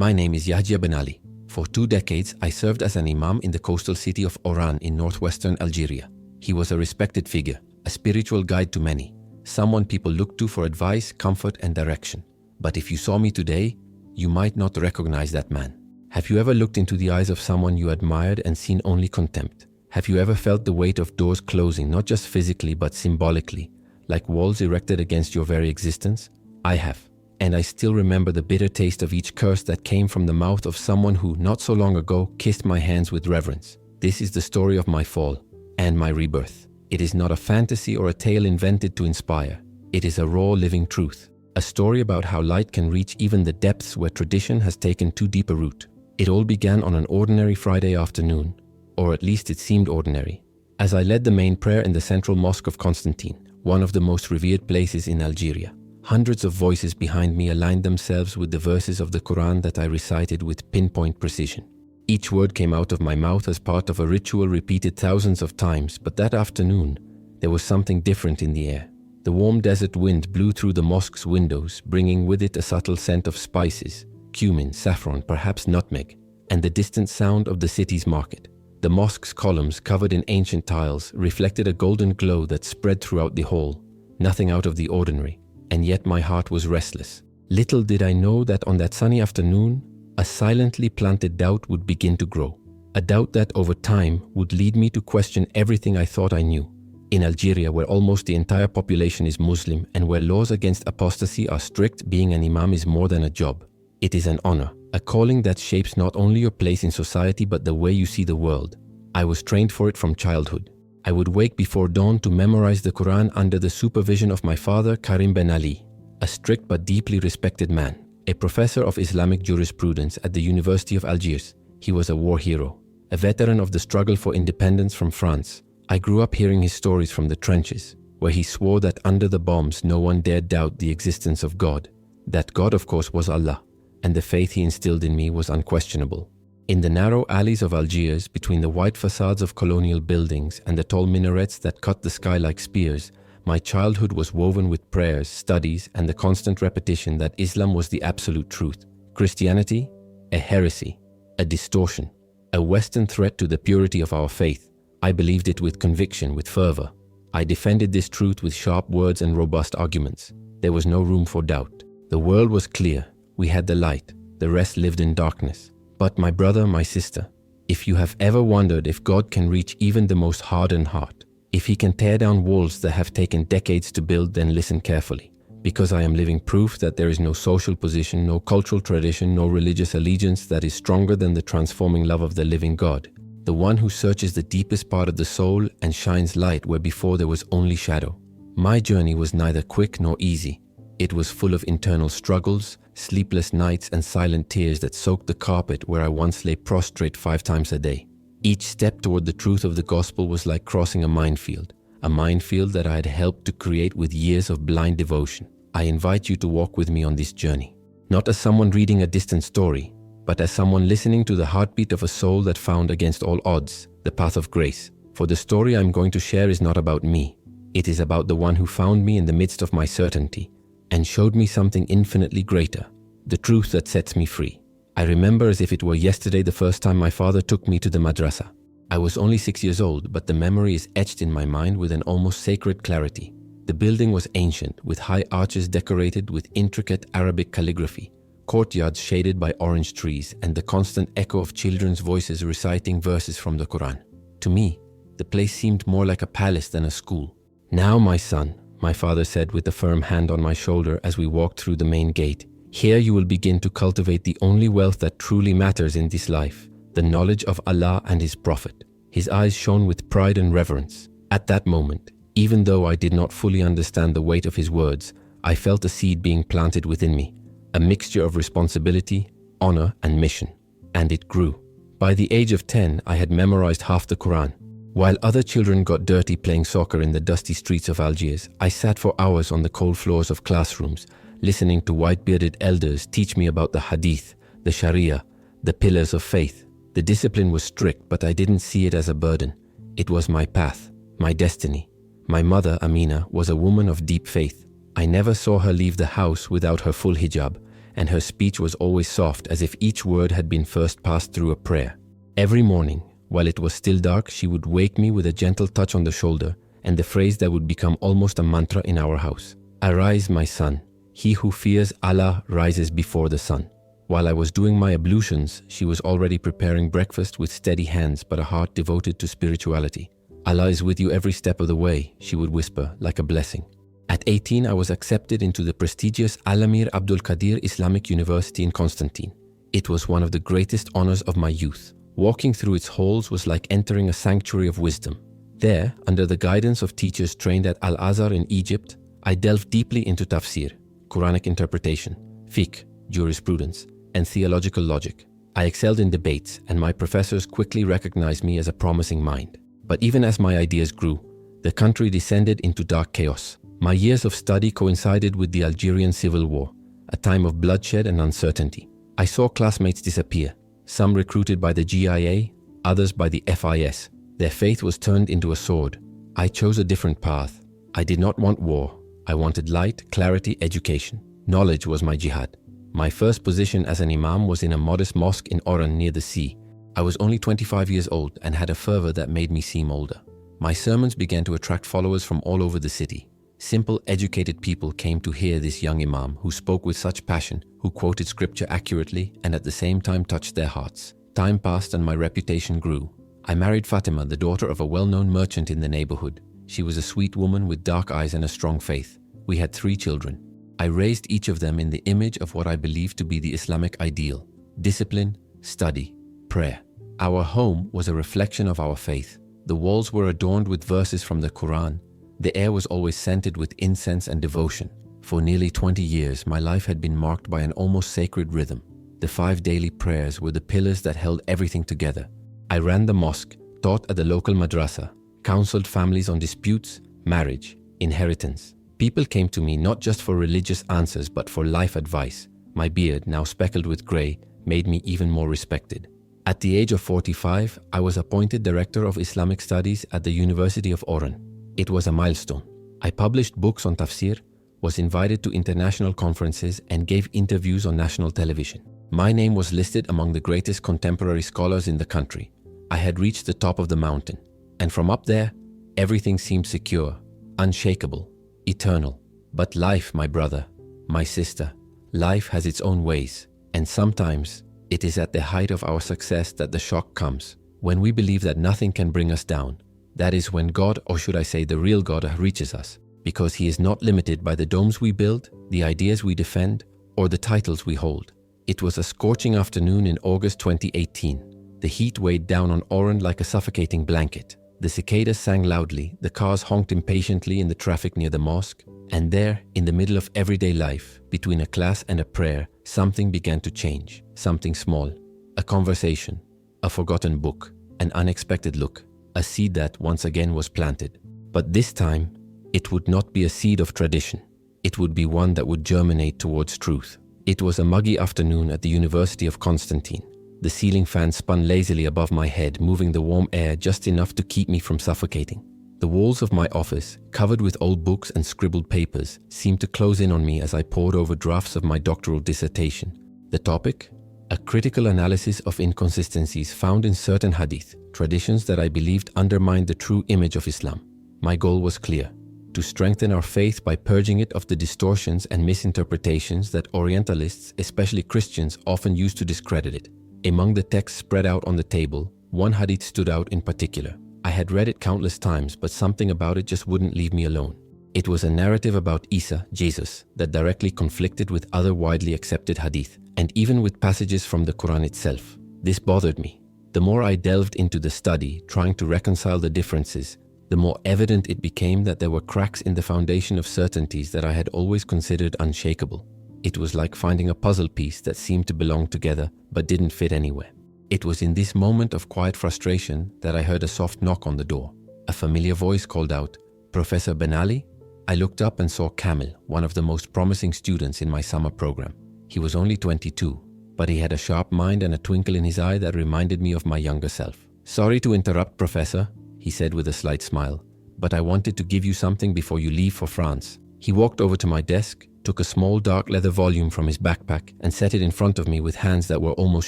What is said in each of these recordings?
My name is Yahya Ben Ali. For 2 decades, I served as an imam in the coastal city of Oran in northwestern Algeria. He was a respected figure, a spiritual guide to many, someone people looked to for advice, comfort, and direction. But if you saw me today, you might not recognize that man. Have you ever looked into the eyes of someone you admired and seen only contempt? Have you ever felt the weight of doors closing, not just physically but symbolically, like walls erected against your very existence? I have. And I still remember the bitter taste of each curse that came from the mouth of someone who, not so long ago, kissed my hands with reverence. This is the story of my fall and my rebirth. It is not a fantasy or a tale invented to inspire. It is a raw living truth. A story about how light can reach even the depths where tradition has taken too deep a root. It all began on an ordinary Friday afternoon, or at least it seemed ordinary, as I led the main prayer in the central mosque of Constantine, one of the most revered places in Algeria. Hundreds of voices behind me aligned themselves with the verses of the Quran that I recited with pinpoint precision. Each word came out of my mouth as part of a ritual repeated thousands of times, but that afternoon, there was something different in the air. The warm desert wind blew through the mosque's windows, bringing with it a subtle scent of spices, cumin, saffron, perhaps nutmeg, and the distant sound of the city's market. The mosque's columns, covered in ancient tiles, reflected a golden glow that spread throughout the hall, nothing out of the ordinary, and yet my heart was restless. Little did I know that on that sunny afternoon, a silently planted doubt would begin to grow. A doubt that over time would lead me to question everything I thought I knew. In Algeria, where almost the entire population is Muslim and where laws against apostasy are strict, being an imam is more than a job. It is an honor, a calling that shapes not only your place in society but the way you see the world. I was trained for it from childhood. I would wake before dawn to memorize the Quran under the supervision of my father, Karim Ben Ali, a strict but deeply respected man, a professor of Islamic jurisprudence at the University of Algiers. He was a war hero, a veteran of the struggle for independence from France. I grew up hearing his stories from the trenches, where he swore that under the bombs no one dared doubt the existence of God. That God, of course, was Allah, and the faith he instilled in me was unquestionable. In the narrow alleys of Algiers, between the white facades of colonial buildings and the tall minarets that cut the sky like spears, my childhood was woven with prayers, studies, and the constant repetition that Islam was the absolute truth. Christianity, a heresy, a distortion, a Western threat to the purity of our faith. I believed it with conviction, with fervor. I defended this truth with sharp words and robust arguments. There was no room for doubt. The world was clear. We had the light. The rest lived in darkness. But my brother, my sister, if you have ever wondered if God can reach even the most hardened heart, if he can tear down walls that have taken decades to build, then listen carefully. Because I am living proof that there is no social position, no cultural tradition, no religious allegiance that is stronger than the transforming love of the living God, the one who searches the deepest part of the soul and shines light where before there was only shadow. My journey was neither quick nor easy. It was full of internal struggles, sleepless nights, and silent tears that soaked the carpet where I once lay prostrate 5 times a day. Each step toward the truth of the gospel was like crossing a minefield that I had helped to create with years of blind devotion. I invite you to walk with me on this journey, not as someone reading a distant story, but as someone listening to the heartbeat of a soul that found against all odds the path of grace. For the story I'm going to share is not about me. It is about the one who found me in the midst of my certainty and showed me something infinitely greater, the truth that sets me free. I remember as if it were yesterday the first time my father took me to the madrasa. I was only 6 years old, but the memory is etched in my mind with an almost sacred clarity. The building was ancient, with high arches decorated with intricate Arabic calligraphy, courtyards shaded by orange trees, and the constant echo of children's voices reciting verses from the Quran. To me, the place seemed more like a palace than a school. "Now, my son," my father said with a firm hand on my shoulder as we walked through the main gate, "here you will begin to cultivate the only wealth that truly matters in this life, the knowledge of Allah and His Prophet." His eyes shone with pride and reverence. At that moment, even though I did not fully understand the weight of his words, I felt a seed being planted within me, a mixture of responsibility, honor, and mission. And it grew. By the age of 10, I had memorized half the Quran. While other children got dirty playing soccer in the dusty streets of Algiers, I sat for hours on the cold floors of classrooms, listening to white-bearded elders teach me about the Hadith, the Sharia, the pillars of faith. The discipline was strict, but I didn't see it as a burden. It was my path, my destiny. My mother, Amina, was a woman of deep faith. I never saw her leave the house without her full hijab, and her speech was always soft, as if each word had been first passed through a prayer. Every morning, while it was still dark, she would wake me with a gentle touch on the shoulder and the phrase that would become almost a mantra in our house. "Arise, my son. He who fears Allah rises before the sun." While I was doing my ablutions, she was already preparing breakfast with steady hands but a heart devoted to spirituality. "Allah is with you every step of the way," she would whisper, like a blessing. At 18, I was accepted into the prestigious Al-Amir Abdul Qadir Islamic University in Constantine. It was one of the greatest honors of my youth. Walking through its halls was like entering a sanctuary of wisdom. There, under the guidance of teachers trained at Al-Azhar in Egypt, I delved deeply into tafsir, Quranic interpretation, fiqh, jurisprudence, and theological logic. I excelled in debates, and my professors quickly recognized me as a promising mind. But even as my ideas grew, the country descended into dark chaos. My years of study coincided with the Algerian Civil War, a time of bloodshed and uncertainty. I saw classmates disappear, some recruited by the GIA, others by the FIS. Their faith was turned into a sword. I chose a different path. I did not want war. I wanted light, clarity, education. Knowledge was my jihad. My first position as an imam was in a modest mosque in Oran near the sea. I was only 25 years old and had a fervor that made me seem older. My sermons began to attract followers from all over the city. Simple, educated people came to hear this young imam who spoke with such passion, who quoted scripture accurately and at the same time touched their hearts. Time passed and my reputation grew. I married Fatima, the daughter of a well-known merchant in the neighborhood. She was a sweet woman with dark eyes and a strong faith. We had 3 children. I raised each of them in the image of what I believed to be the Islamic ideal: discipline, study, prayer. Our home was a reflection of our faith. The walls were adorned with verses from the Quran. The air was always scented with incense and devotion. For nearly 20 years, my life had been marked by an almost sacred rhythm. The 5 daily prayers were the pillars that held everything together. I ran the mosque, taught at the local madrasa, counseled families on disputes, marriage, inheritance. People came to me not just for religious answers but for life advice. My beard, now speckled with grey, made me even more respected. At the age of 45, I was appointed Director of Islamic Studies at the University of Oran. It was a milestone. I published books on tafsir, was invited to international conferences, and gave interviews on national television. My name was listed among the greatest contemporary scholars in the country. I had reached the top of the mountain, and from up there, everything seemed secure, unshakable, eternal. But life, my brother, my sister, life has its own ways, and sometimes it is at the height of our success that the shock comes. When we believe that nothing can bring us down, that is when God, or should I say the real God, reaches us, because He is not limited by the domes we build, the ideas we defend, or the titles we hold. It was a scorching afternoon in August 2018. The heat weighed down on Oran like a suffocating blanket. The cicadas sang loudly, the cars honked impatiently in the traffic near the mosque, and there, in the middle of everyday life, between a class and a prayer, something began to change. Something small. A conversation, a forgotten book, an unexpected look, a seed that once again was planted. But this time, it would not be a seed of tradition. It would be one that would germinate towards truth. It was a muggy afternoon at the University of Constantine. The ceiling fan spun lazily above my head, moving the warm air just enough to keep me from suffocating. The walls of my office, covered with old books and scribbled papers, seemed to close in on me as I pored over drafts of my doctoral dissertation. The topic? A critical analysis of inconsistencies found in certain hadith, traditions that I believed undermined the true image of Islam. My goal was clear: to strengthen our faith by purging it of the distortions and misinterpretations that Orientalists, especially Christians, often use to discredit it. Among the texts spread out on the table, one hadith stood out in particular. I had read it countless times, but something about it just wouldn't leave me alone. It was a narrative about Isa, Jesus, that directly conflicted with other widely accepted hadith, and even with passages from the Quran itself. This bothered me. The more I delved into the study, trying to reconcile the differences, the more evident it became that there were cracks in the foundation of certainties that I had always considered unshakable. It was like finding a puzzle piece that seemed to belong together but didn't fit anywhere. It was in this moment of quiet frustration that I heard a soft knock on the door. A familiar voice called out, "Professor Ben Ali?" I looked up and saw Kamil, one of the most promising students in my summer program. He was only 22, but he had a sharp mind and a twinkle in his eye that reminded me of my younger self. "Sorry to interrupt, Professor," he said with a slight smile, "but I wanted to give you something before you leave for France." He walked over to my desk, took a small dark leather volume from his backpack and set it in front of me with hands that were almost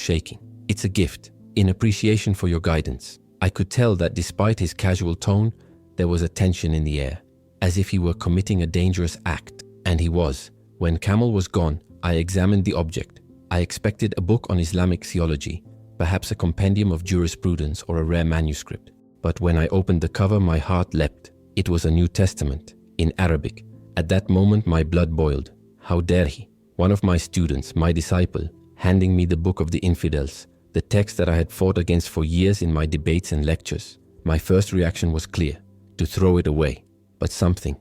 shaking. "It's a gift, in appreciation for your guidance." I could tell that despite his casual tone, there was a tension in the air, as if he were committing a dangerous act. And he was. When Camel was gone, I examined the object. I expected a book on Islamic theology, perhaps a compendium of jurisprudence or a rare manuscript. But when I opened the cover, my heart leapt. It was a New Testament, in Arabic. At that moment, my blood boiled. How dare he, one of my students, my disciple, handing me the book of the infidels, the text that I had fought against for years in my debates and lectures. My first reaction was clear, to throw it away. But something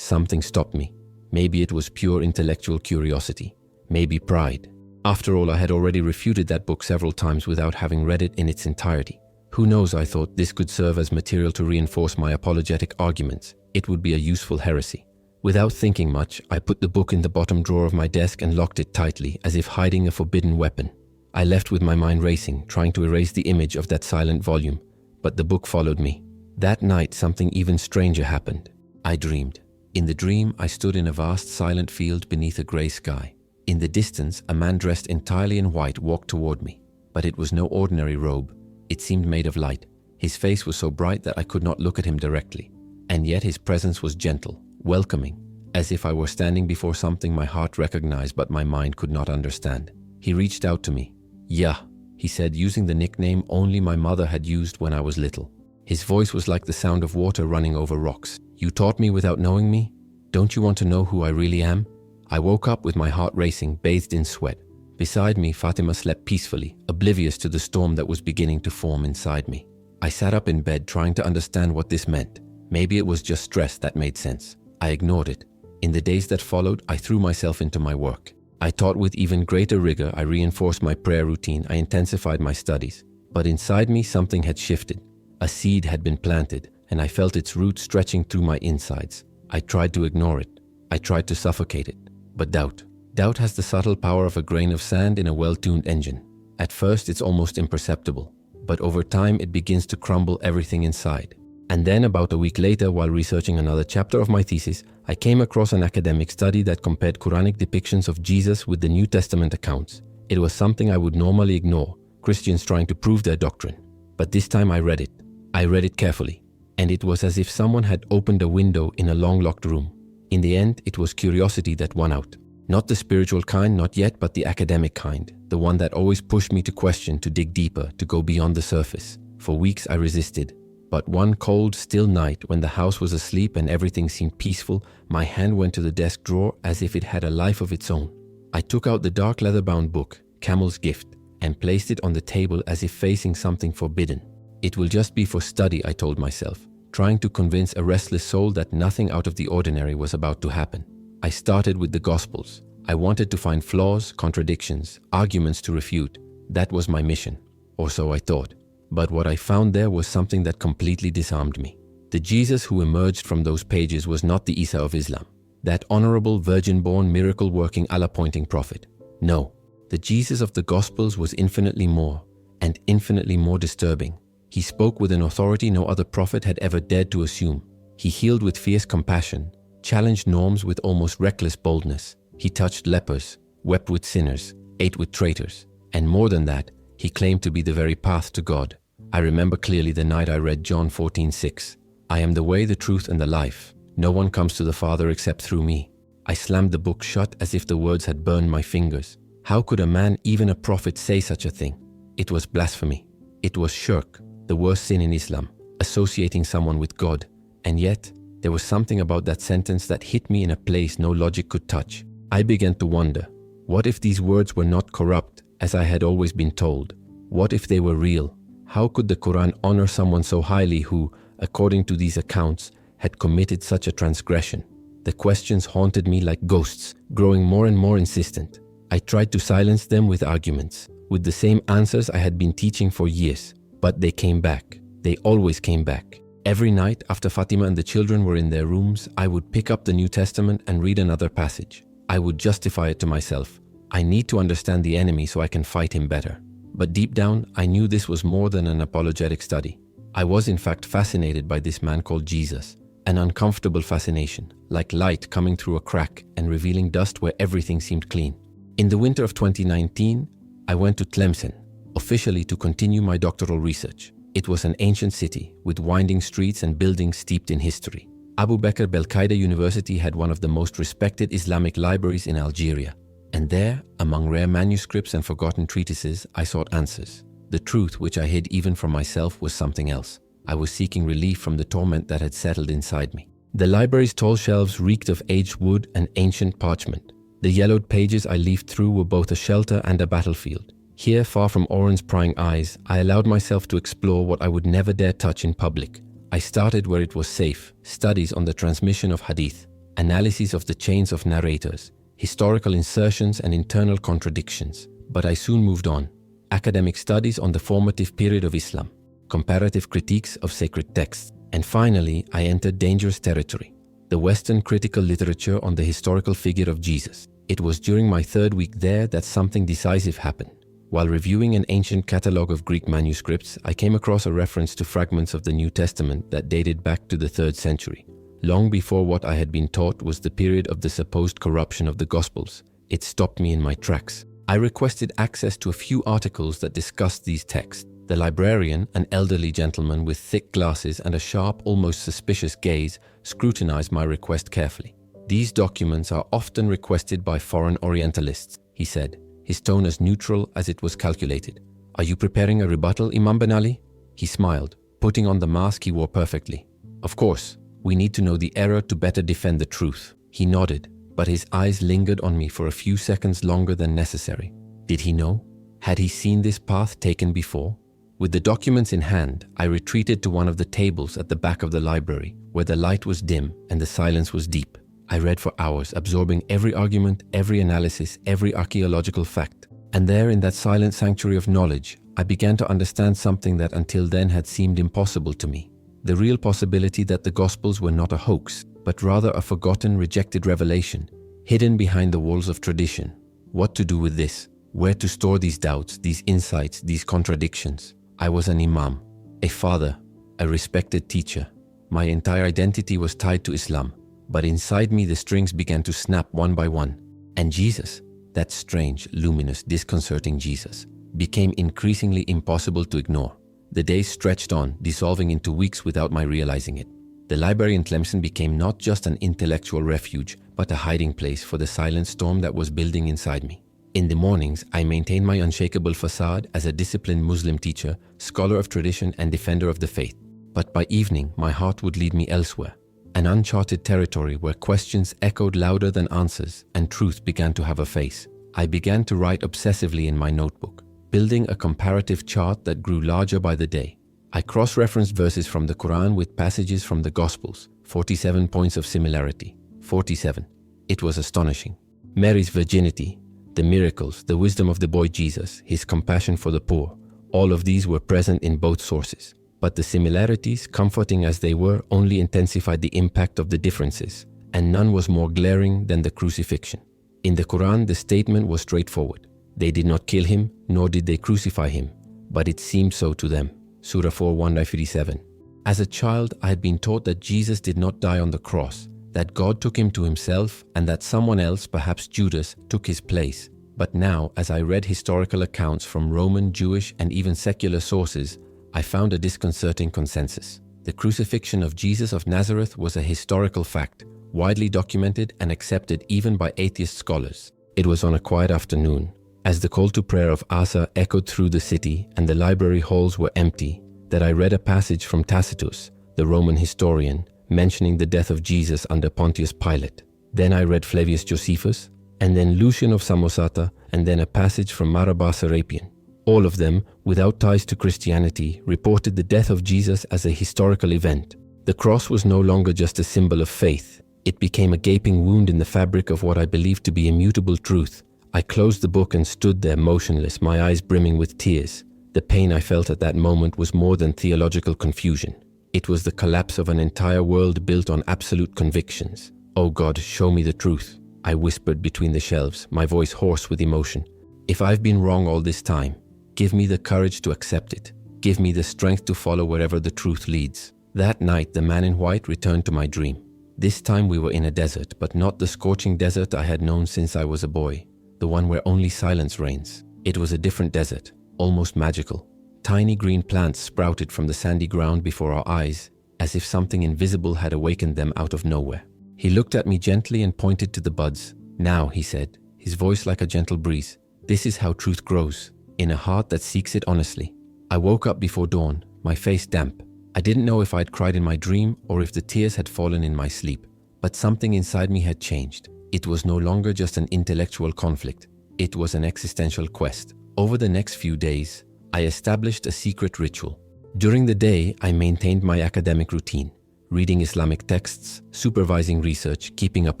stopped me. Maybe it was pure intellectual curiosity, maybe pride. After all, I had already refuted that book several times without having read it in its entirety. Who knows, I thought, this could serve as material to reinforce my apologetic arguments. It would be a useful heresy. Without thinking much, I put the book in the bottom drawer of my desk and locked it tightly, as if hiding a forbidden weapon. I left with my mind racing, trying to erase the image of that silent volume, but the book followed me. That night, something even stranger happened. I dreamed. In the dream, I stood in a vast silent field beneath a grey sky. In the distance, a man dressed entirely in white walked toward me, but it was no ordinary robe. It seemed made of light. His face was so bright that I could not look at him directly, and yet his presence was gentle, welcoming, as if I were standing before something my heart recognized but my mind could not understand. He reached out to me. "Yah," he said, using the nickname only my mother had used when I was little. His voice was like the sound of water running over rocks. "You taught me without knowing me? Don't you want to know who I really am?" I woke up with my heart racing, bathed in sweat. Beside me, Fatima slept peacefully, oblivious to the storm that was beginning to form inside me. I sat up in bed trying to understand what this meant. Maybe it was just stress that made sense. I ignored it. In the days that followed, I threw myself into my work. I taught with even greater rigor. I reinforced my prayer routine. I intensified my studies. But inside me, something had shifted. A seed had been planted, and I felt its roots stretching through my insides. I tried to ignore it. I tried to suffocate it. But doubt has the subtle power of a grain of sand in a well-tuned engine. At first, it's almost imperceptible, but over time, it begins to crumble everything inside. And then, about a week later, while researching another chapter of my thesis, I came across an academic study that compared Quranic depictions of Jesus with the New Testament accounts. It was something I would normally ignore, Christians trying to prove their doctrine. But this time I read it. I read it carefully, and it was as if someone had opened a window in a long-locked room. In the end, it was curiosity that won out. Not the spiritual kind, not yet, but the academic kind. The one that always pushed me to question, to dig deeper, to go beyond the surface. For weeks I resisted. But one cold, still night, when the house was asleep and everything seemed peaceful, my hand went to the desk drawer as if it had a life of its own. I took out the dark leather-bound book, Camel's Gift, and placed it on the table as if facing something forbidden. It will just be for study, I told myself, trying to convince a restless soul that nothing out of the ordinary was about to happen. I started with the Gospels. I wanted to find flaws, contradictions, arguments to refute. That was my mission, or so I thought. But what I found there was something that completely disarmed me. The Jesus who emerged from those pages was not the Isa of Islam, that honorable, virgin-born, miracle-working, Allah-pointing prophet. No, the Jesus of the Gospels was infinitely more, and infinitely more disturbing. He spoke with an authority no other prophet had ever dared to assume. He healed with fierce compassion, challenged norms with almost reckless boldness. He touched lepers, wept with sinners, ate with traitors. And more than that, he claimed to be the very path to God. I remember clearly the night I read John 14:6. "I am the way, the truth, and the life. No one comes to the Father except through me." I slammed the book shut as if the words had burned my fingers. How could a man, even a prophet, say such a thing? It was blasphemy. It was shirk, the worst sin in Islam, associating someone with God. And yet, there was something about that sentence that hit me in a place no logic could touch. I began to wonder, what if these words were not corrupt, as I had always been told? What if they were real? How could the Quran honor someone so highly who, according to these accounts, had committed such a transgression? The questions haunted me like ghosts, growing more and more insistent. I tried to silence them with arguments, with the same answers I had been teaching for years. But they came back. They always came back. Every night, after Fatima and the children were in their rooms, I would pick up the New Testament and read another passage. I would justify it to myself. I need to understand the enemy so I can fight him better. But deep down, I knew this was more than an apologetic study. I was in fact fascinated by this man called Jesus, An uncomfortable fascination, like light coming through a crack and revealing dust where everything seemed clean. In the winter of 2019, I went to Tlemcen, officially to continue my doctoral research. It was an ancient city with winding streets and buildings steeped in history. Abu Bakr Belkida University had one of the most respected Islamic libraries in Algeria. And there, among rare manuscripts and forgotten treatises, I sought answers. The truth, which I hid even from myself, was something else. I was seeking relief from the torment that had settled inside me. The library's tall shelves reeked of aged wood and ancient parchment. The yellowed pages I leafed through were both a shelter and a battlefield. Here, far from Oren's prying eyes, I allowed myself to explore what I would never dare touch in public. I started where it was safe: studies on the transmission of hadith, analyses of the chains of narrators, historical insertions and internal contradictions. But I soon moved on. Academic studies on the formative period of Islam, comparative critiques of sacred texts, and finally, I entered dangerous territory: the Western critical literature on the historical figure of Jesus. It was during my third week there that something decisive happened. While reviewing an ancient catalogue of Greek manuscripts, I came across a reference to fragments of the New Testament that dated back to the 3rd century, long before what I had been taught was the period of the supposed corruption of the Gospels. It stopped me in my tracks. I requested access to a few articles that discussed these texts. The librarian, an elderly gentleman with thick glasses and a sharp, almost suspicious gaze, scrutinized my request carefully. "These documents are often requested by foreign Orientalists," he said, his tone as neutral as it was calculated. "Are you preparing a rebuttal, Imam Ben Ali?" He smiled, putting on the mask he wore perfectly. "Of course, we need to know the error to better defend the truth." He nodded, but his eyes lingered on me for a few seconds longer than necessary. Did he know? Had he seen this path taken before? With the documents in hand, I retreated to one of the tables at the back of the library, where the light was dim and the silence was deep. I read for hours, absorbing every argument, every analysis, every archaeological fact. And there, in that silent sanctuary of knowledge, I began to understand something that until then had seemed impossible to me. The real possibility that the Gospels were not a hoax, but rather a forgotten, rejected revelation, hidden behind the walls of tradition. What to do with this? Where to store these doubts, these insights, these contradictions? I was an imam, a father, a respected teacher. My entire identity was tied to Islam, but inside me the strings began to snap one by one. And Jesus, that strange, luminous, disconcerting Jesus, became increasingly impossible to ignore. The days stretched on, dissolving into weeks without my realizing it. The library in Tlemcen became not just an intellectual refuge, but a hiding place for the silent storm that was building inside me. In the mornings, I maintained my unshakable facade as a disciplined Muslim teacher, scholar of tradition and defender of the faith. But by evening, my heart would lead me elsewhere, an uncharted territory where questions echoed louder than answers and truth began to have a face. I began to write obsessively in my notebook, building a comparative chart that grew larger by the day. I cross-referenced verses from the Quran with passages from the Gospels, 47 points of similarity. 47. It was astonishing. Mary's virginity, the miracles, the wisdom of the boy Jesus, his compassion for the poor, all of these were present in both sources. But the similarities, comforting as they were, only intensified the impact of the differences, and none was more glaring than the crucifixion. In the Quran, the statement was straightforward. They did not kill him, nor did they crucify him, but it seemed so to them. Surah 4:1-57. As a child, I had been taught that Jesus did not die on the cross, that God took him to himself, and that someone else, perhaps Judas, took his place. But now, as I read historical accounts from Roman, Jewish, and even secular sources, I found a disconcerting consensus. The crucifixion of Jesus of Nazareth was a historical fact, widely documented and accepted even by atheist scholars. It was on a quiet afternoon, as the call to prayer of Asa echoed through the city and the library halls were empty, that I read a passage from Tacitus, the Roman historian, mentioning the death of Jesus under Pontius Pilate. Then I read Flavius Josephus, and then Lucian of Samosata, and then a passage from Marabas Serapion. All of them, without ties to Christianity, reported the death of Jesus as a historical event. The cross was no longer just a symbol of faith. It became a gaping wound in the fabric of what I believed to be immutable truth. I closed the book and stood there motionless, my eyes brimming with tears. The pain I felt at that moment was more than theological confusion. It was the collapse of an entire world built on absolute convictions. "Oh God, show me the truth," I whispered between the shelves, my voice hoarse with emotion. "If I've been wrong all this time, give me the courage to accept it. Give me the strength to follow wherever the truth leads." That night, the man in white returned to my dream. This time we were in a desert, but not the scorching desert I had known since I was a boy, the one where only silence reigns. It was a different desert, almost magical. Tiny green plants sprouted from the sandy ground before our eyes, as if something invisible had awakened them out of nowhere. He looked at me gently and pointed to the buds. "Now," he said, his voice like a gentle breeze, "this is how truth grows, in a heart that seeks it honestly." I woke up before dawn, my face damp. I didn't know if I'd cried in my dream or if the tears had fallen in my sleep, but something inside me had changed. It was no longer just an intellectual conflict. It was an existential quest. Over the next few days, I established a secret ritual. During the day, I maintained my academic routine, reading Islamic texts, supervising research, keeping up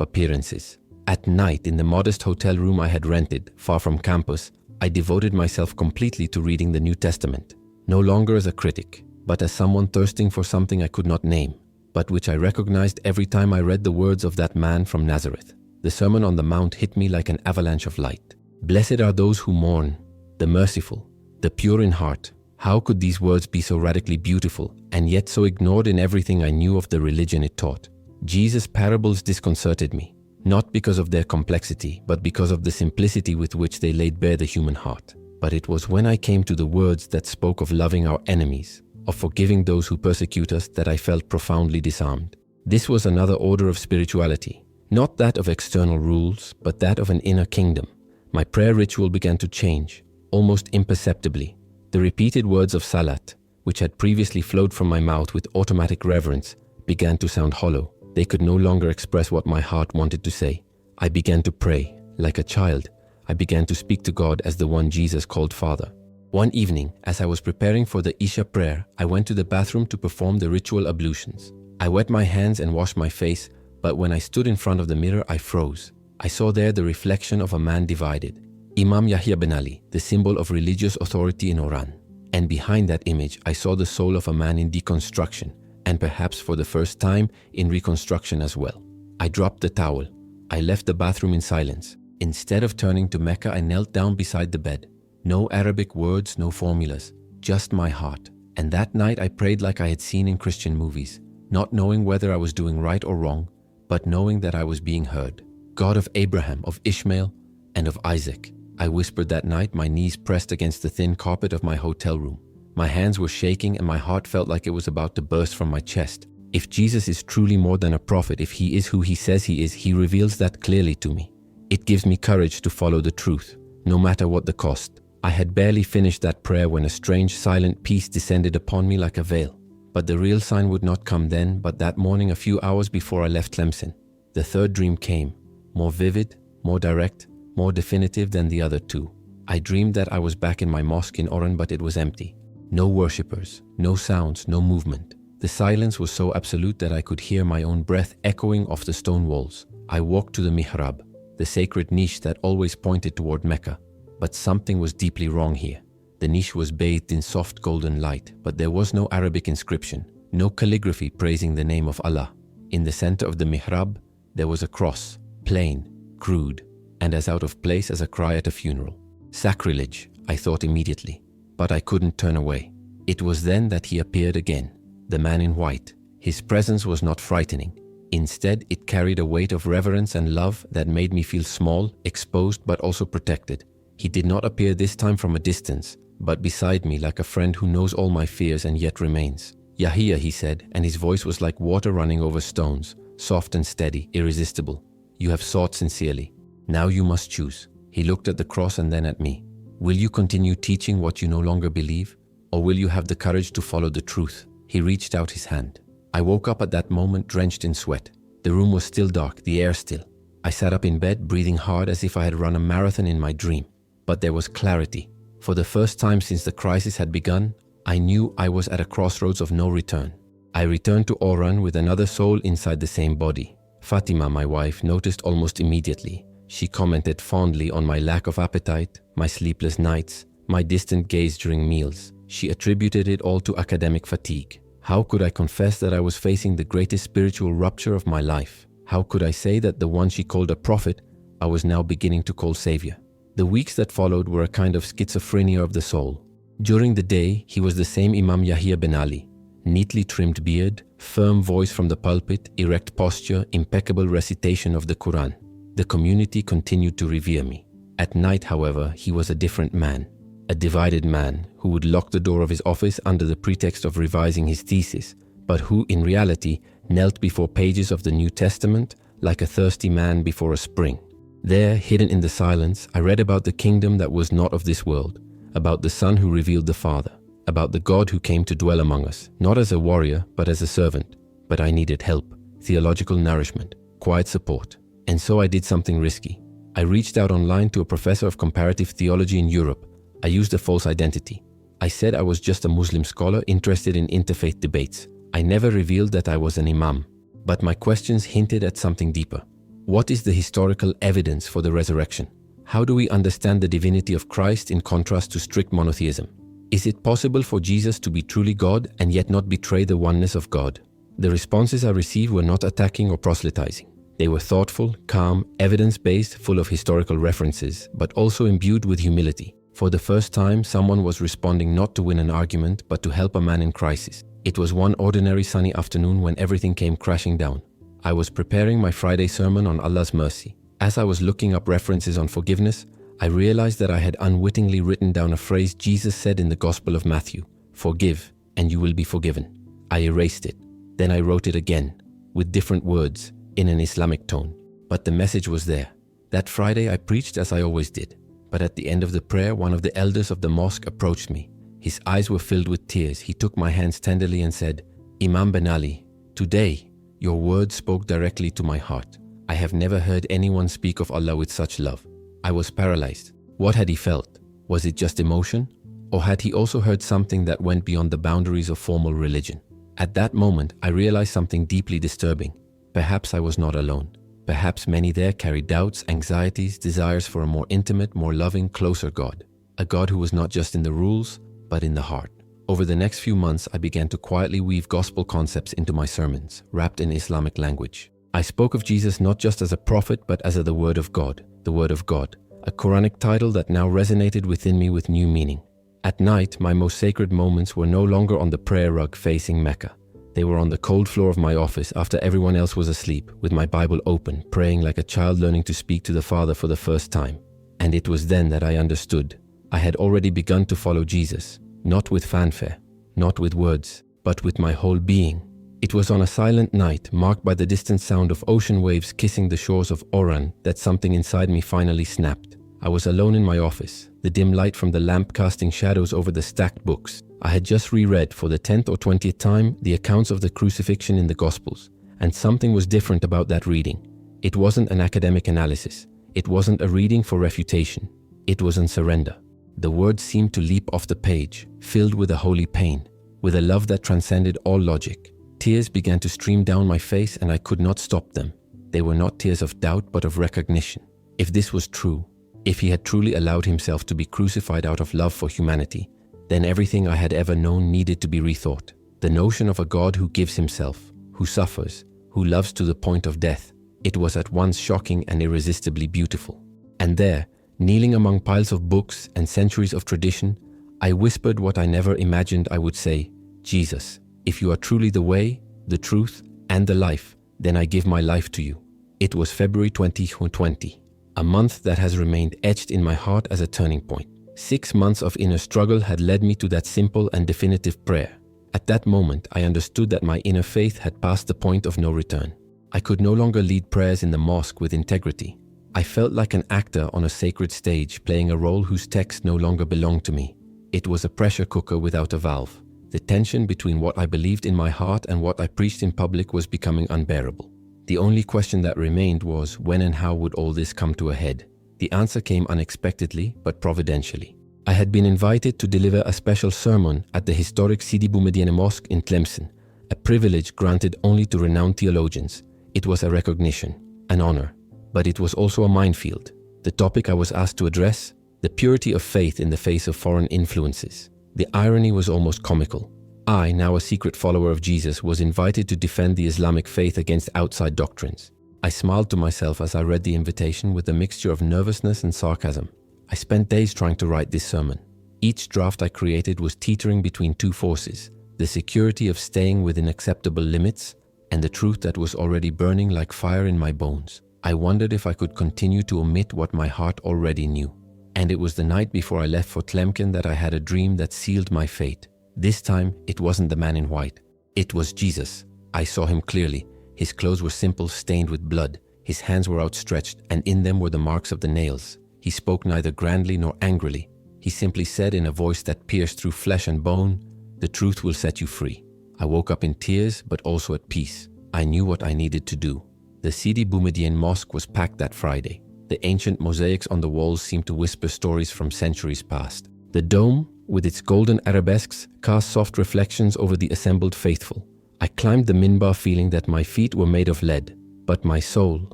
appearances. At night, in the modest hotel room I had rented, far from campus, I devoted myself completely to reading the New Testament, no longer as a critic, but as someone thirsting for something I could not name, but which I recognized every time I read the words of that man from Nazareth. The Sermon on the Mount hit me like an avalanche of light. "Blessed are those who mourn, the merciful, the pure in heart." How could these words be so radically beautiful and yet so ignored in everything I knew of the religion it taught? Jesus' parables disconcerted me, not because of their complexity, but because of the simplicity with which they laid bare the human heart. But it was when I came to the words that spoke of loving our enemies, of forgiving those who persecute us, that I felt profoundly disarmed. This was another order of spirituality, not that of external rules, but that of an inner kingdom. My prayer ritual began to change, almost imperceptibly. The repeated words of Salat, which had previously flowed from my mouth with automatic reverence, began to sound hollow. They could no longer express what my heart wanted to say. I began to pray. Like a child, I began to speak to God as the one Jesus called Father. One evening, as I was preparing for the Isha prayer, I went to the bathroom to perform the ritual ablutions. I wet my hands and washed my face, but when I stood in front of the mirror, I froze. I saw there the reflection of a man divided. Imam Yahya bin Ali, the symbol of religious authority in Oran. And behind that image, I saw the soul of a man in deconstruction, and perhaps for the first time, in reconstruction as well. I dropped the towel. I left the bathroom in silence. Instead of turning to Mecca, I knelt down beside the bed. No Arabic words, no formulas, just my heart. And that night I prayed like I had seen in Christian movies, not knowing whether I was doing right or wrong, but knowing that I was being heard. God of Abraham, of Ishmael, and of Isaac. I whispered that night, my knees pressed against the thin carpet of my hotel room. My hands were shaking and my heart felt like it was about to burst from my chest. If Jesus is truly more than a prophet, if he is who he says he is, he reveals that clearly to me. It gives me courage to follow the truth, no matter what the cost. I had barely finished that prayer when a strange, silent peace descended upon me like a veil. But the real sign would not come then, but that morning, a few hours before I left Tlemcen. The third dream came, more vivid, more direct, more definitive than the other two. I dreamed that I was back in my mosque in Oran, but it was empty. No worshippers, no sounds, no movement. The silence was so absolute that I could hear my own breath echoing off the stone walls. I walked to the mihrab, the sacred niche that always pointed toward Mecca. But something was deeply wrong here. The niche was bathed in soft golden light, but there was no Arabic inscription, no calligraphy praising the name of Allah. In the center of the mihrab, there was a cross, plain, crude, and as out of place as a cry at a funeral. Sacrilege, I thought immediately, but I couldn't turn away. It was then that he appeared again, the man in white. His presence was not frightening. Instead, it carried a weight of reverence and love that made me feel small, exposed, but also protected. He did not appear this time from a distance, but beside me like a friend who knows all my fears and yet remains. "Yahya," he said, and his voice was like water running over stones, soft and steady, irresistible. "You have sought sincerely. Now you must choose." He looked at the cross and then at me. "Will you continue teaching what you no longer believe? Or will you have the courage to follow the truth?" He reached out his hand. I woke up at that moment drenched in sweat. The room was still dark, the air still. I sat up in bed, breathing hard as if I had run a marathon in my dream. But there was clarity. For the first time since the crisis had begun, I knew I was at a crossroads of no return. I returned to Oran with another soul inside the same body. Fatima, my wife, noticed almost immediately. She commented fondly on my lack of appetite, my sleepless nights, my distant gaze during meals. She attributed it all to academic fatigue. How could I confess that I was facing the greatest spiritual rupture of my life? How could I say that the one she called a prophet, I was now beginning to call savior? The weeks that followed were a kind of schizophrenia of the soul. During the day, he was the same Imam Yahya bin Ali, Neatly trimmed beard, firm voice from the pulpit, erect posture, impeccable recitation of the Quran. The community continued to revere me. At night, however, he was a different man. A divided man who would lock the door of his office under the pretext of revising his thesis, but who, in reality, knelt before pages of the New Testament like a thirsty man before a spring. There, hidden in the silence, I read about the kingdom that was not of this world, about the Son who revealed the Father, about the God who came to dwell among us, not as a warrior, but as a servant. But I needed help, theological nourishment, quiet support. And so I did something risky. I reached out online to a professor of comparative theology in Europe. I used a false identity. I said I was just a Muslim scholar interested in interfaith debates. I never revealed that I was an imam. But my questions hinted at something deeper. What is the historical evidence for the resurrection? How do we understand the divinity of Christ in contrast to strict monotheism? Is it possible for Jesus to be truly God and yet not betray the oneness of God? The responses I received were not attacking or proselytizing. They were thoughtful, calm, evidence-based, full of historical references, but also imbued with humility. For the first time, someone was responding not to win an argument, but to help a man in crisis. It was one ordinary sunny afternoon when everything came crashing down. I was preparing my Friday sermon on Allah's mercy. As I was looking up references on forgiveness, I realized that I had unwittingly written down a phrase Jesus said in the Gospel of Matthew, "Forgive, and you will be forgiven." I erased it. Then I wrote it again, with different words, in an Islamic tone. But the message was there. That Friday I preached as I always did. But at the end of the prayer, one of the elders of the mosque approached me. His eyes were filled with tears. He took my hands tenderly and said, "Imam Ben Ali, today, your words spoke directly to my heart. I have never heard anyone speak of Allah with such love." I was paralyzed. What had he felt? Was it just emotion? Or had he also heard something that went beyond the boundaries of formal religion? At that moment, I realized something deeply disturbing. Perhaps I was not alone. Perhaps many there carried doubts, anxieties, desires for a more intimate, more loving, closer God. A God who was not just in the rules, but in the heart. Over the next few months, I began to quietly weave gospel concepts into my sermons, wrapped in Islamic language. I spoke of Jesus not just as a prophet, but as the Word of God, the Word of God, a Quranic title that now resonated within me with new meaning. At night, my most sacred moments were no longer on the prayer rug facing Mecca. They were on the cold floor of my office after everyone else was asleep, with my Bible open, praying like a child learning to speak to the Father for the first time. And it was then that I understood. I had already begun to follow Jesus, not with fanfare, not with words, but with my whole being. It was on a silent night, marked by the distant sound of ocean waves kissing the shores of Oran, that something inside me finally snapped. I was alone in my office, the dim light from the lamp casting shadows over the stacked books. I had just reread for the 10th or 20th time the accounts of the crucifixion in the Gospels, and something was different about that reading. It wasn't an academic analysis. It wasn't a reading for refutation. It was in surrender. The words seemed to leap off the page, filled with a holy pain, with a love that transcended all logic. Tears began to stream down my face and I could not stop them. They were not tears of doubt but of recognition. If this was true, if he had truly allowed himself to be crucified out of love for humanity, then everything I had ever known needed to be rethought. The notion of a God who gives himself, who suffers, who loves to the point of death, it was at once shocking and irresistibly beautiful. And there, kneeling among piles of books and centuries of tradition, I whispered what I never imagined I would say, "Jesus, if you are truly the way, the truth, and the life, then I give my life to you." It was February 2020, a month that has remained etched in my heart as a turning point. 6 months of inner struggle had led me to that simple and definitive prayer. At that moment, I understood that my inner faith had passed the point of no return. I could no longer lead prayers in the mosque with integrity. I felt like an actor on a sacred stage, playing a role whose text no longer belonged to me. It was a pressure cooker without a valve. The tension between what I believed in my heart and what I preached in public was becoming unbearable. The only question that remained was, when and how would all this come to a head? The answer came unexpectedly, but providentially. I had been invited to deliver a special sermon at the historic Sidi Boumediene Mosque in Tlemcen, a privilege granted only to renowned theologians. It was a recognition, an honor, but it was also a minefield. The topic I was asked to address, the purity of faith in the face of foreign influences. The irony was almost comical. I, now a secret follower of Jesus, was invited to defend the Islamic faith against outside doctrines. I smiled to myself as I read the invitation with a mixture of nervousness and sarcasm. I spent days trying to write this sermon. Each draft I created was teetering between two forces, the security of staying within acceptable limits, and the truth that was already burning like fire in my bones. I wondered if I could continue to omit what my heart already knew. And it was the night before I left for Tlemcen that I had a dream that sealed my fate. This time, it wasn't the man in white. It was Jesus. I saw him clearly. His clothes were simple, stained with blood. His hands were outstretched, and in them were the marks of the nails. He spoke neither grandly nor angrily. He simply said in a voice that pierced through flesh and bone, "The truth will set you free." I woke up in tears, but also at peace. I knew what I needed to do. The Sidi Boumediene Mosque was packed that Friday. The ancient mosaics on the walls seemed to whisper stories from centuries past. The dome, with its golden arabesques, cast soft reflections over the assembled faithful. I climbed the minbar feeling that my feet were made of lead, but my soul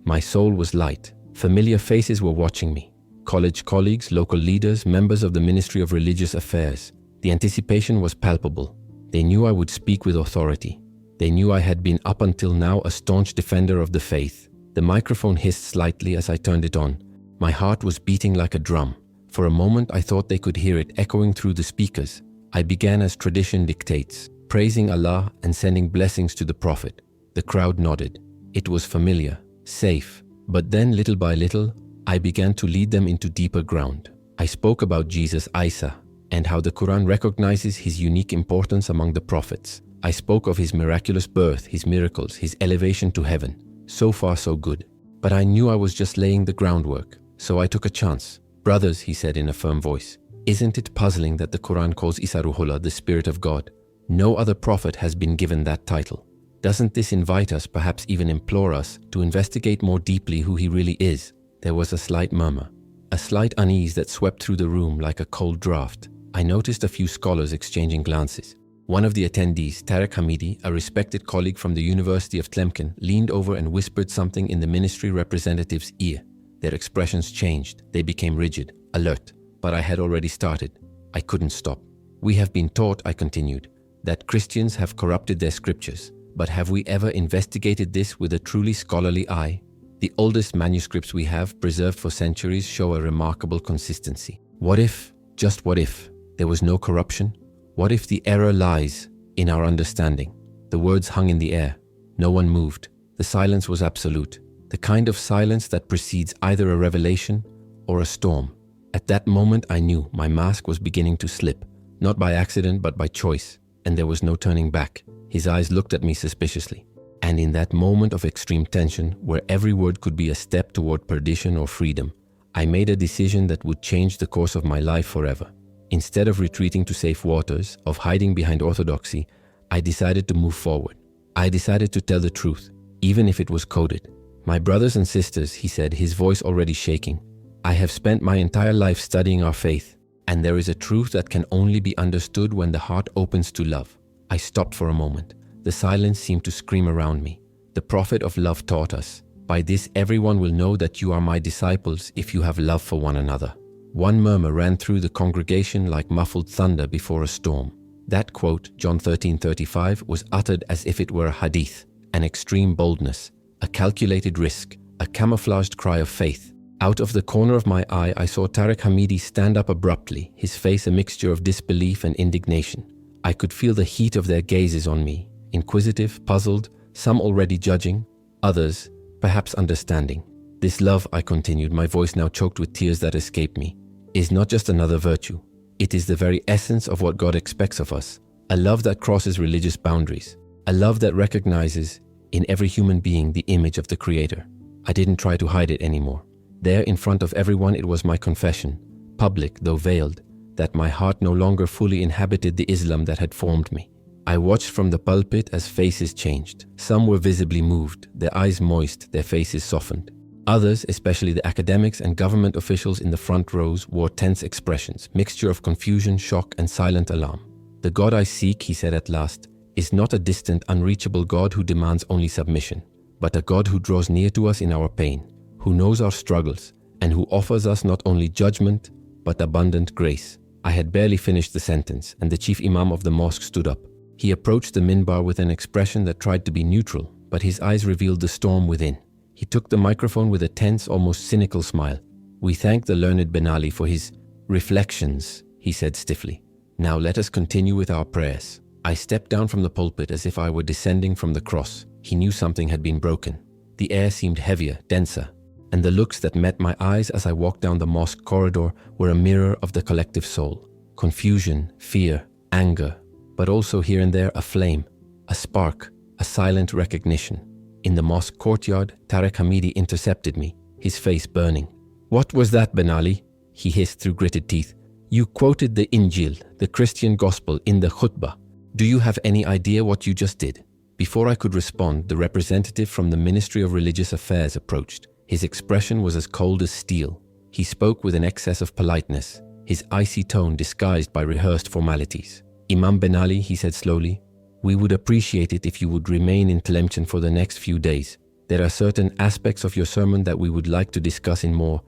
was light. Familiar faces were watching me. College colleagues, local leaders, members of the Ministry of Religious Affairs. The anticipation was palpable. They knew I would speak with authority. They knew I had been up until now a staunch defender of the faith. The microphone hissed slightly as I turned it on. My heart was beating like a drum. For a moment I thought they could hear it echoing through the speakers. I began as tradition dictates, praising Allah and sending blessings to the Prophet. The crowd nodded. It was familiar, safe. But then, little by little, I began to lead them into deeper ground. I spoke about Jesus Isa and how the Quran recognizes his unique importance among the prophets. I spoke of his miraculous birth, his miracles, his elevation to heaven. So far, so good. But I knew I was just laying the groundwork, so I took a chance. "Brothers," he said in a firm voice, "isn't it puzzling that the Quran calls Isa Ruhullah the Spirit of God? No other prophet has been given that title. Doesn't this invite us, perhaps even implore us, to investigate more deeply who he really is?" There was a slight murmur, a slight unease that swept through the room like a cold draft. I noticed a few scholars exchanging glances. One of the attendees, Tariq Hamidi, a respected colleague from the University of Tlemcen, leaned over and whispered something in the ministry representative's ear. Their expressions changed. They became rigid, alert. But I had already started. I couldn't stop. "We have been taught," I continued, "that Christians have corrupted their scriptures. But have we ever investigated this with a truly scholarly eye? The oldest manuscripts we have, preserved for centuries, show a remarkable consistency. What if, just what if, there was no corruption? What if the error lies in our understanding?" The words hung in the air. No one moved. The silence was absolute. The kind of silence that precedes either a revelation or a storm. At that moment I knew my mask was beginning to slip, not by accident but by choice, and there was no turning back. His eyes looked at me suspiciously. And in that moment of extreme tension, where every word could be a step toward perdition or freedom, I made a decision that would change the course of my life forever. Instead of retreating to safe waters, of hiding behind orthodoxy, I decided to move forward. I decided to tell the truth, even if it was coded. "My brothers and sisters," he said, his voice already shaking, "I have spent my entire life studying our faith, and there is a truth that can only be understood when the heart opens to love." I stopped for a moment. The silence seemed to scream around me. The Prophet of love taught us, "By this everyone will know that you are my disciples if you have love for one another." One murmur ran through the congregation like muffled thunder before a storm. That quote, John 13:35, was uttered as if it were a hadith, an extreme boldness, a calculated risk, a camouflaged cry of faith. Out of the corner of my eye, I saw Tariq Hamidi stand up abruptly, his face a mixture of disbelief and indignation. I could feel the heat of their gazes on me, inquisitive, puzzled, some already judging, others perhaps understanding. "This love," I continued, my voice now choked with tears that escaped me, "is not just another virtue. It is the very essence of what God expects of us. A love that crosses religious boundaries. A love that recognizes in every human being the image of the Creator." I didn't try to hide it anymore. There in front of everyone it was my confession, public though veiled, that my heart no longer fully inhabited the Islam that had formed me. I watched from the pulpit as faces changed. Some were visibly moved, their eyes moist, their faces softened. Others, especially the academics and government officials in the front rows, wore tense expressions, mixture of confusion, shock, and silent alarm. "The God I seek," he said at last, "is not a distant, unreachable God who demands only submission, but a God who draws near to us in our pain, who knows our struggles, and who offers us not only judgment, but abundant grace." I had barely finished the sentence, and the chief imam of the mosque stood up. He approached the minbar with an expression that tried to be neutral, but his eyes revealed the storm within. He took the microphone with a tense, almost cynical smile. "We thank the learned Ben Ali for his reflections," he said stiffly. "Now let us continue with our prayers." I stepped down from the pulpit as if I were descending from the cross. He knew something had been broken. The air seemed heavier, denser, and the looks that met my eyes as I walked down the mosque corridor were a mirror of the collective soul. Confusion, fear, anger, but also here and there a flame, a spark, a silent recognition. In the mosque courtyard, Tariq Hamidi intercepted me, his face burning. "What was that, Ben Ali?" he hissed through gritted teeth. "You quoted the Injil, the Christian gospel, in the khutbah. Do you have any idea what you just did?" Before I could respond, the representative from the Ministry of Religious Affairs approached. His expression was as cold as steel. He spoke with an excess of politeness, his icy tone disguised by rehearsed formalities. "Imam Ben Ali," he said slowly, "we would appreciate it if you would remain in Tlemcen for the next few days. There are certain aspects of your sermon that we would like to discuss in more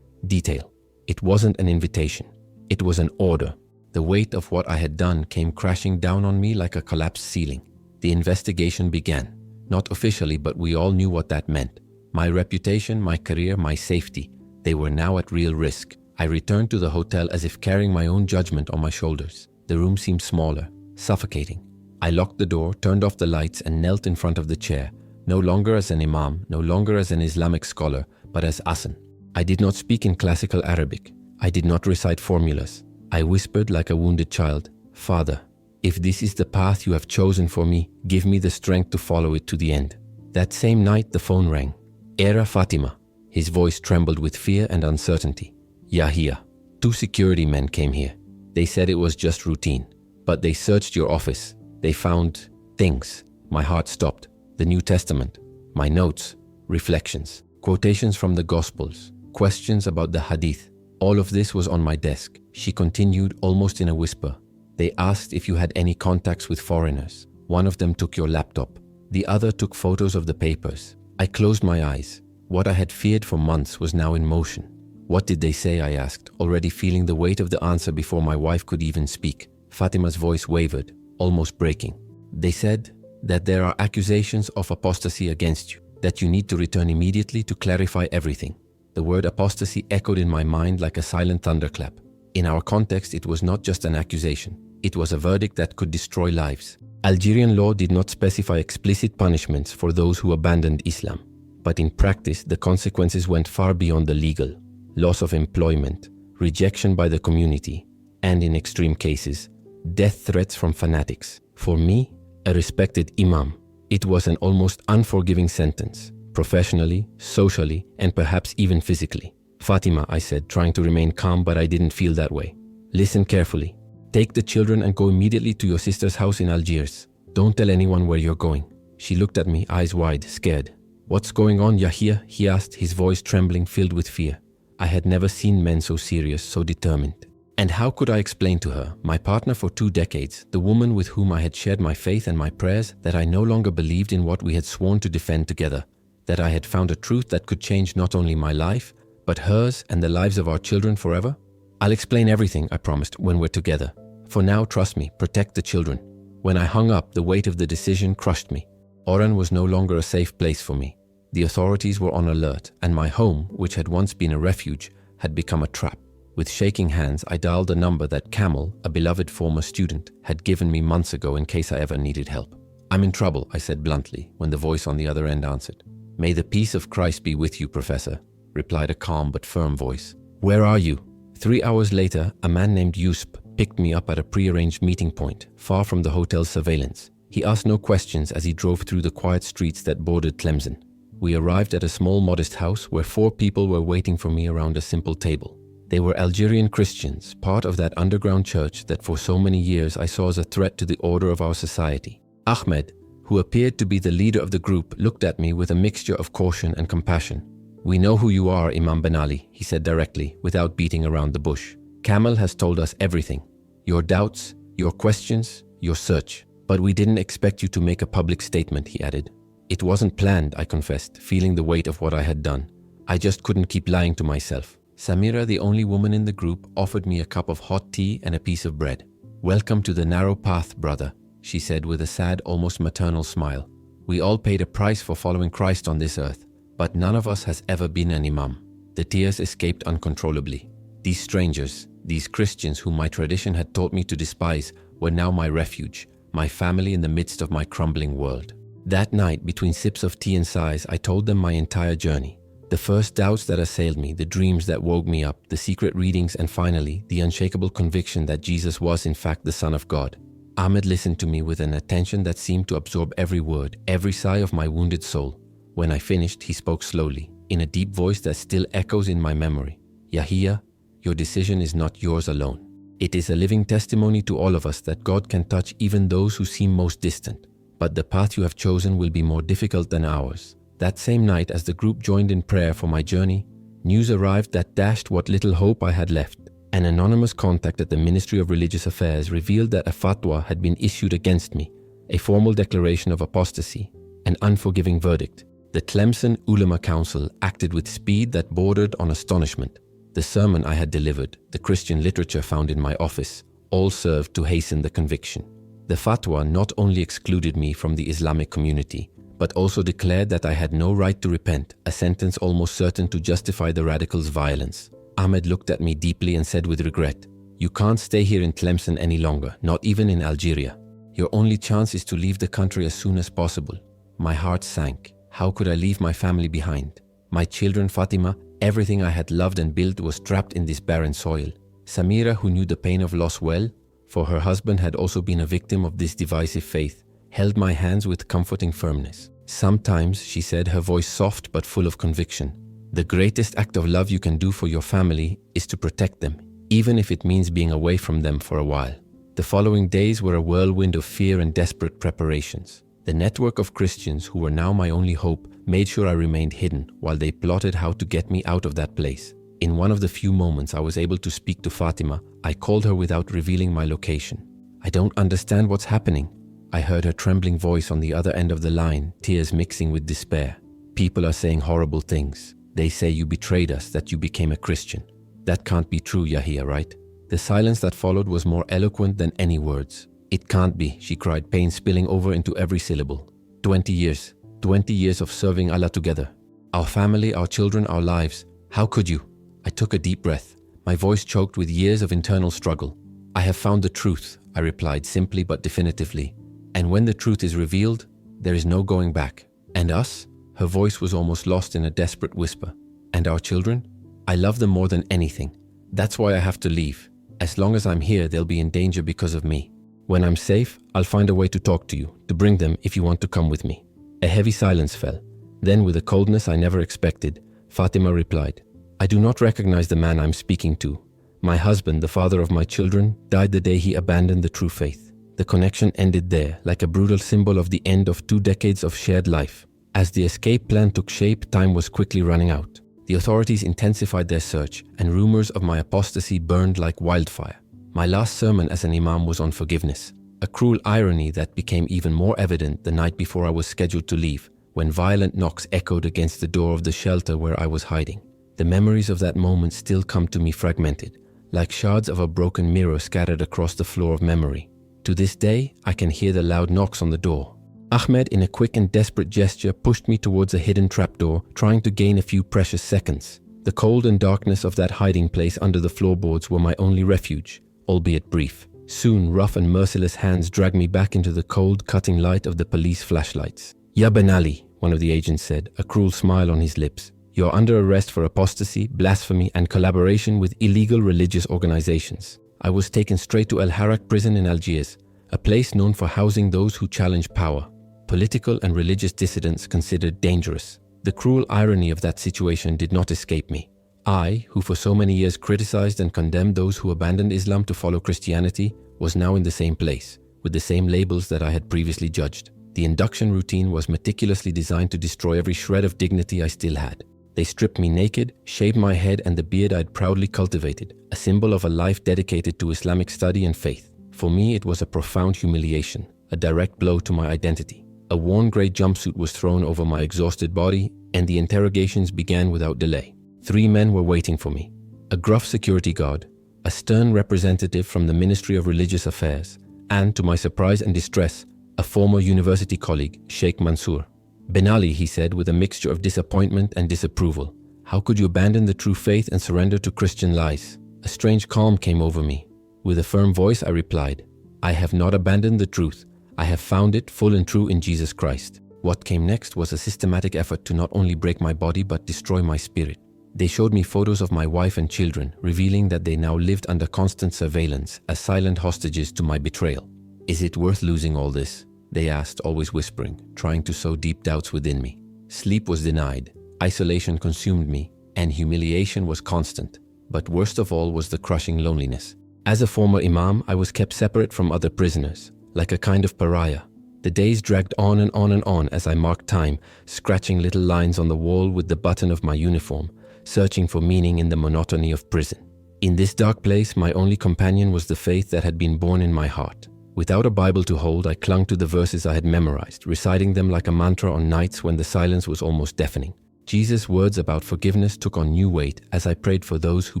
detail." It wasn't an invitation. It was an order. The weight of what I had done came crashing down on me like a collapsed ceiling. The investigation began. Not officially, but we all knew what that meant. My reputation, my career, my safety, they were now at real risk. I returned to the hotel as if carrying my own judgment on my shoulders. The room seemed smaller, suffocating. I locked the door, turned off the lights, and knelt in front of the chair, no longer as an imam, no longer as an Islamic scholar, but as Hassan. I did not speak in classical Arabic. I did not recite formulas. I whispered like a wounded child, "Father, if this is the path you have chosen for me, give me the strength to follow it to the end." That same night, the phone rang. "Era Fatima." His voice trembled with fear and uncertainty. "Yahia, 2 security men came here. They said it was just routine, but they searched your office. They found things." My heart stopped. The New Testament, my notes, reflections, quotations from the Gospels, questions about the Hadith. All of this was on my desk. She continued almost in a whisper. "They asked if you had any contacts with foreigners. One of them took your laptop. The other took photos of the papers." I closed my eyes. What I had feared for months was now in motion. "What did they say?" I asked, already feeling the weight of the answer before my wife could even speak. Fatima's voice wavered, almost breaking. "They said that there are accusations of apostasy against you, that you need to return immediately to clarify everything." The word apostasy echoed in my mind like a silent thunderclap. In our context, it was not just an accusation. It was a verdict that could destroy lives. Algerian law did not specify explicit punishments for those who abandoned Islam. But in practice, the consequences went far beyond the legal. Loss of employment, rejection by the community, and in extreme cases, death threats from fanatics. For me, a respected imam, it was an almost unforgiving sentence, professionally, socially, and perhaps even physically. "Fatima," I said, trying to remain calm, but I didn't feel that way. "Listen carefully. Take the children and go immediately to your sister's house in Algiers. Don't tell anyone where you're going." She looked at me, eyes wide, scared. "What's going on, Yahia?" he asked, his voice trembling, filled with fear. I had never seen men so serious, so determined. And how could I explain to her, my partner for 2 decades, the woman with whom I had shared my faith and my prayers, that I no longer believed in what we had sworn to defend together, that I had found a truth that could change not only my life, but hers and the lives of our children forever? "I'll explain everything," I promised, "when we're together. For now, trust me, protect the children." When I hung up, the weight of the decision crushed me. Oran was no longer a safe place for me. The authorities were on alert, and my home, which had once been a refuge, had become a trap. With shaking hands, I dialed a number that Camel, a beloved former student, had given me months ago in case I ever needed help. "I'm in trouble," I said bluntly, when the voice on the other end answered. "May the peace of Christ be with you, Professor," replied a calm but firm voice. "Where are you?" 3 hours later, a man named Yusp picked me up at a prearranged meeting point, far from the hotel's surveillance. He asked no questions as he drove through the quiet streets that bordered Tlemcen. We arrived at a small, modest house where 4 people were waiting for me around a simple table. They were Algerian Christians, part of that underground church that for so many years I saw as a threat to the order of our society. Ahmed, who appeared to be the leader of the group, looked at me with a mixture of caution and compassion. "We know who you are, Imam Ben Ali," he said directly, without beating around the bush. "Camel has told us everything. Your doubts, your questions, your search. But we didn't expect you to make a public statement," he added. "It wasn't planned," I confessed, feeling the weight of what I had done. I just couldn't keep lying to myself. Samira, the only woman in the group, offered me a cup of hot tea and a piece of bread. "Welcome to the narrow path, brother," she said with a sad, almost maternal smile. "We all paid a price for following Christ on this earth, but none of us has ever been an imam." The tears escaped uncontrollably. These strangers, these Christians whom my tradition had taught me to despise, were now my refuge, my family in the midst of my crumbling world. That night, between sips of tea and sighs, I told them my entire journey. The first doubts that assailed me, the dreams that woke me up, the secret readings, and finally, the unshakable conviction that Jesus was in fact the Son of God. Ahmed listened to me with an attention that seemed to absorb every word, every sigh of my wounded soul. When I finished, he spoke slowly, in a deep voice that still echoes in my memory. Yahya, your decision is not yours alone. It is a living testimony to all of us that God can touch even those who seem most distant. But the path you have chosen will be more difficult than ours. That same night, as the group joined in prayer for my journey, news arrived that dashed what little hope I had left. An anonymous contact at the Ministry of Religious Affairs revealed that a fatwa had been issued against me, a formal declaration of apostasy, an unforgiving verdict. The Tlemcen Ulama Council acted with speed that bordered on astonishment. The sermon I had delivered, the Christian literature found in my office, all served to hasten the conviction. The fatwa not only excluded me from the Islamic community, but also declared that I had no right to repent, a sentence almost certain to justify the radicals' violence. Ahmed looked at me deeply and said with regret, "You can't stay here in Tlemcen any longer, not even in Algeria. Your only chance is to leave the country as soon as possible." My heart sank. How could I leave my family behind? My children, Fatima, everything I had loved and built was trapped in this barren soil. Samira, who knew the pain of loss well, for her husband had also been a victim of this divisive faith, held my hands with comforting firmness. "Sometimes," she said, her voice soft but full of conviction, "the greatest act of love you can do for your family is to protect them, even if it means being away from them for a while." The following days were a whirlwind of fear and desperate preparations. The network of Christians, who were now my only hope, made sure I remained hidden while they plotted how to get me out of that place. In one of the few moments I was able to speak to Fatima, I called her without revealing my location. "I don't understand what's happening." I heard her trembling voice on the other end of the line, tears mixing with despair. "People are saying horrible things. They say you betrayed us, that you became a Christian. That can't be true, Yahya, right?" The silence that followed was more eloquent than any words. "It can't be," she cried, pain spilling over into every syllable. 20 years of serving Allah together. Our family, our children, our lives. How could you?" I took a deep breath, my voice choked with years of internal struggle. "I have found the truth," I replied simply but definitively. "And when the truth is revealed, there is no going back." "And us?" Her voice was almost lost in a desperate whisper. "And our children? I love them more than anything. That's why I have to leave. As long as I'm here, they'll be in danger because of me. When I'm safe, I'll find a way to talk to you, to bring them if you want to come with me." A heavy silence fell. Then, with a coldness I never expected, Fatima replied, "I do not recognize the man I'm speaking to. My husband, the father of my children, died the day he abandoned the true faith." The connection ended there, like a brutal symbol of the end of 2 decades of shared life. As the escape plan took shape, time was quickly running out. The authorities intensified their search, and rumors of my apostasy burned like wildfire. My last sermon as an imam was on forgiveness, a cruel irony that became even more evident the night before I was scheduled to leave, when violent knocks echoed against the door of the shelter where I was hiding. The memories of that moment still come to me fragmented, like shards of a broken mirror scattered across the floor of memory. To this day, I can hear the loud knocks on the door. Ahmed, in a quick and desperate gesture, pushed me towards a hidden trapdoor, trying to gain a few precious seconds. The cold and darkness of that hiding place under the floorboards were my only refuge, albeit brief. Soon, rough and merciless hands dragged me back into the cold, cutting light of the police flashlights. "Ya Ben Ali," one of the agents said, a cruel smile on his lips. "You're under arrest for apostasy, blasphemy, and collaboration with illegal religious organizations." I was taken straight to El Harak prison in Algiers, a place known for housing those who challenge power, political and religious dissidents considered dangerous. The cruel irony of that situation did not escape me. I, who for so many years criticized and condemned those who abandoned Islam to follow Christianity, was now in the same place, with the same labels that I had previously judged. The induction routine was meticulously designed to destroy every shred of dignity I still had. They stripped me naked, shaved my head and the beard I'd proudly cultivated, a symbol of a life dedicated to Islamic study and faith. For me, it was a profound humiliation, a direct blow to my identity. A worn grey jumpsuit was thrown over my exhausted body, and the interrogations began without delay. 3 men were waiting for me. A gruff security guard, a stern representative from the Ministry of Religious Affairs, and, to my surprise and distress, a former university colleague, Sheikh Mansour. "Ben Ali," he said with a mixture of disappointment and disapproval, "how could you abandon the true faith and surrender to Christian lies?" A strange calm came over me. With a firm voice, I replied, "I have not abandoned the truth. I have found it full and true in Jesus Christ. What came next was a systematic effort to not only break my body but destroy my spirit. They showed me photos of my wife and children, revealing that they now lived under constant surveillance as silent hostages to my betrayal. Is it worth losing all this? They asked, always whispering, trying to sow deep doubts within me. Sleep was denied, isolation consumed me, and humiliation was constant. But worst of all was the crushing loneliness. As a former imam, I was kept separate from other prisoners, like a kind of pariah. The days dragged on and on and on as I marked time, scratching little lines on the wall with the button of my uniform, searching for meaning in the monotony of prison. In this dark place, my only companion was the faith that had been born in my heart. Without a Bible to hold, I clung to the verses I had memorized, reciting them like a mantra on nights when the silence was almost deafening. Jesus' words about forgiveness took on new weight as I prayed for those who